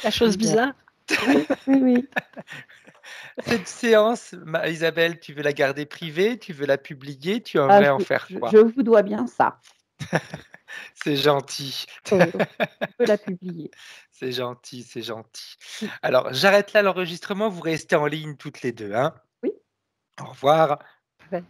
La chose Et bizarre. oui, oui, oui. Cette séance, Isabelle, tu veux la garder privée? Tu veux la publier? Tu Ah aimerais en faire je quoi? vous dois bien ça. C'est gentil. Mmh. Donc on peut la publier. C'est gentil, c'est gentil. Mmh. Alors, j'arrête là l'enregistrement, vous restez en ligne toutes les 2, hein. Oui. Au revoir. Ouais.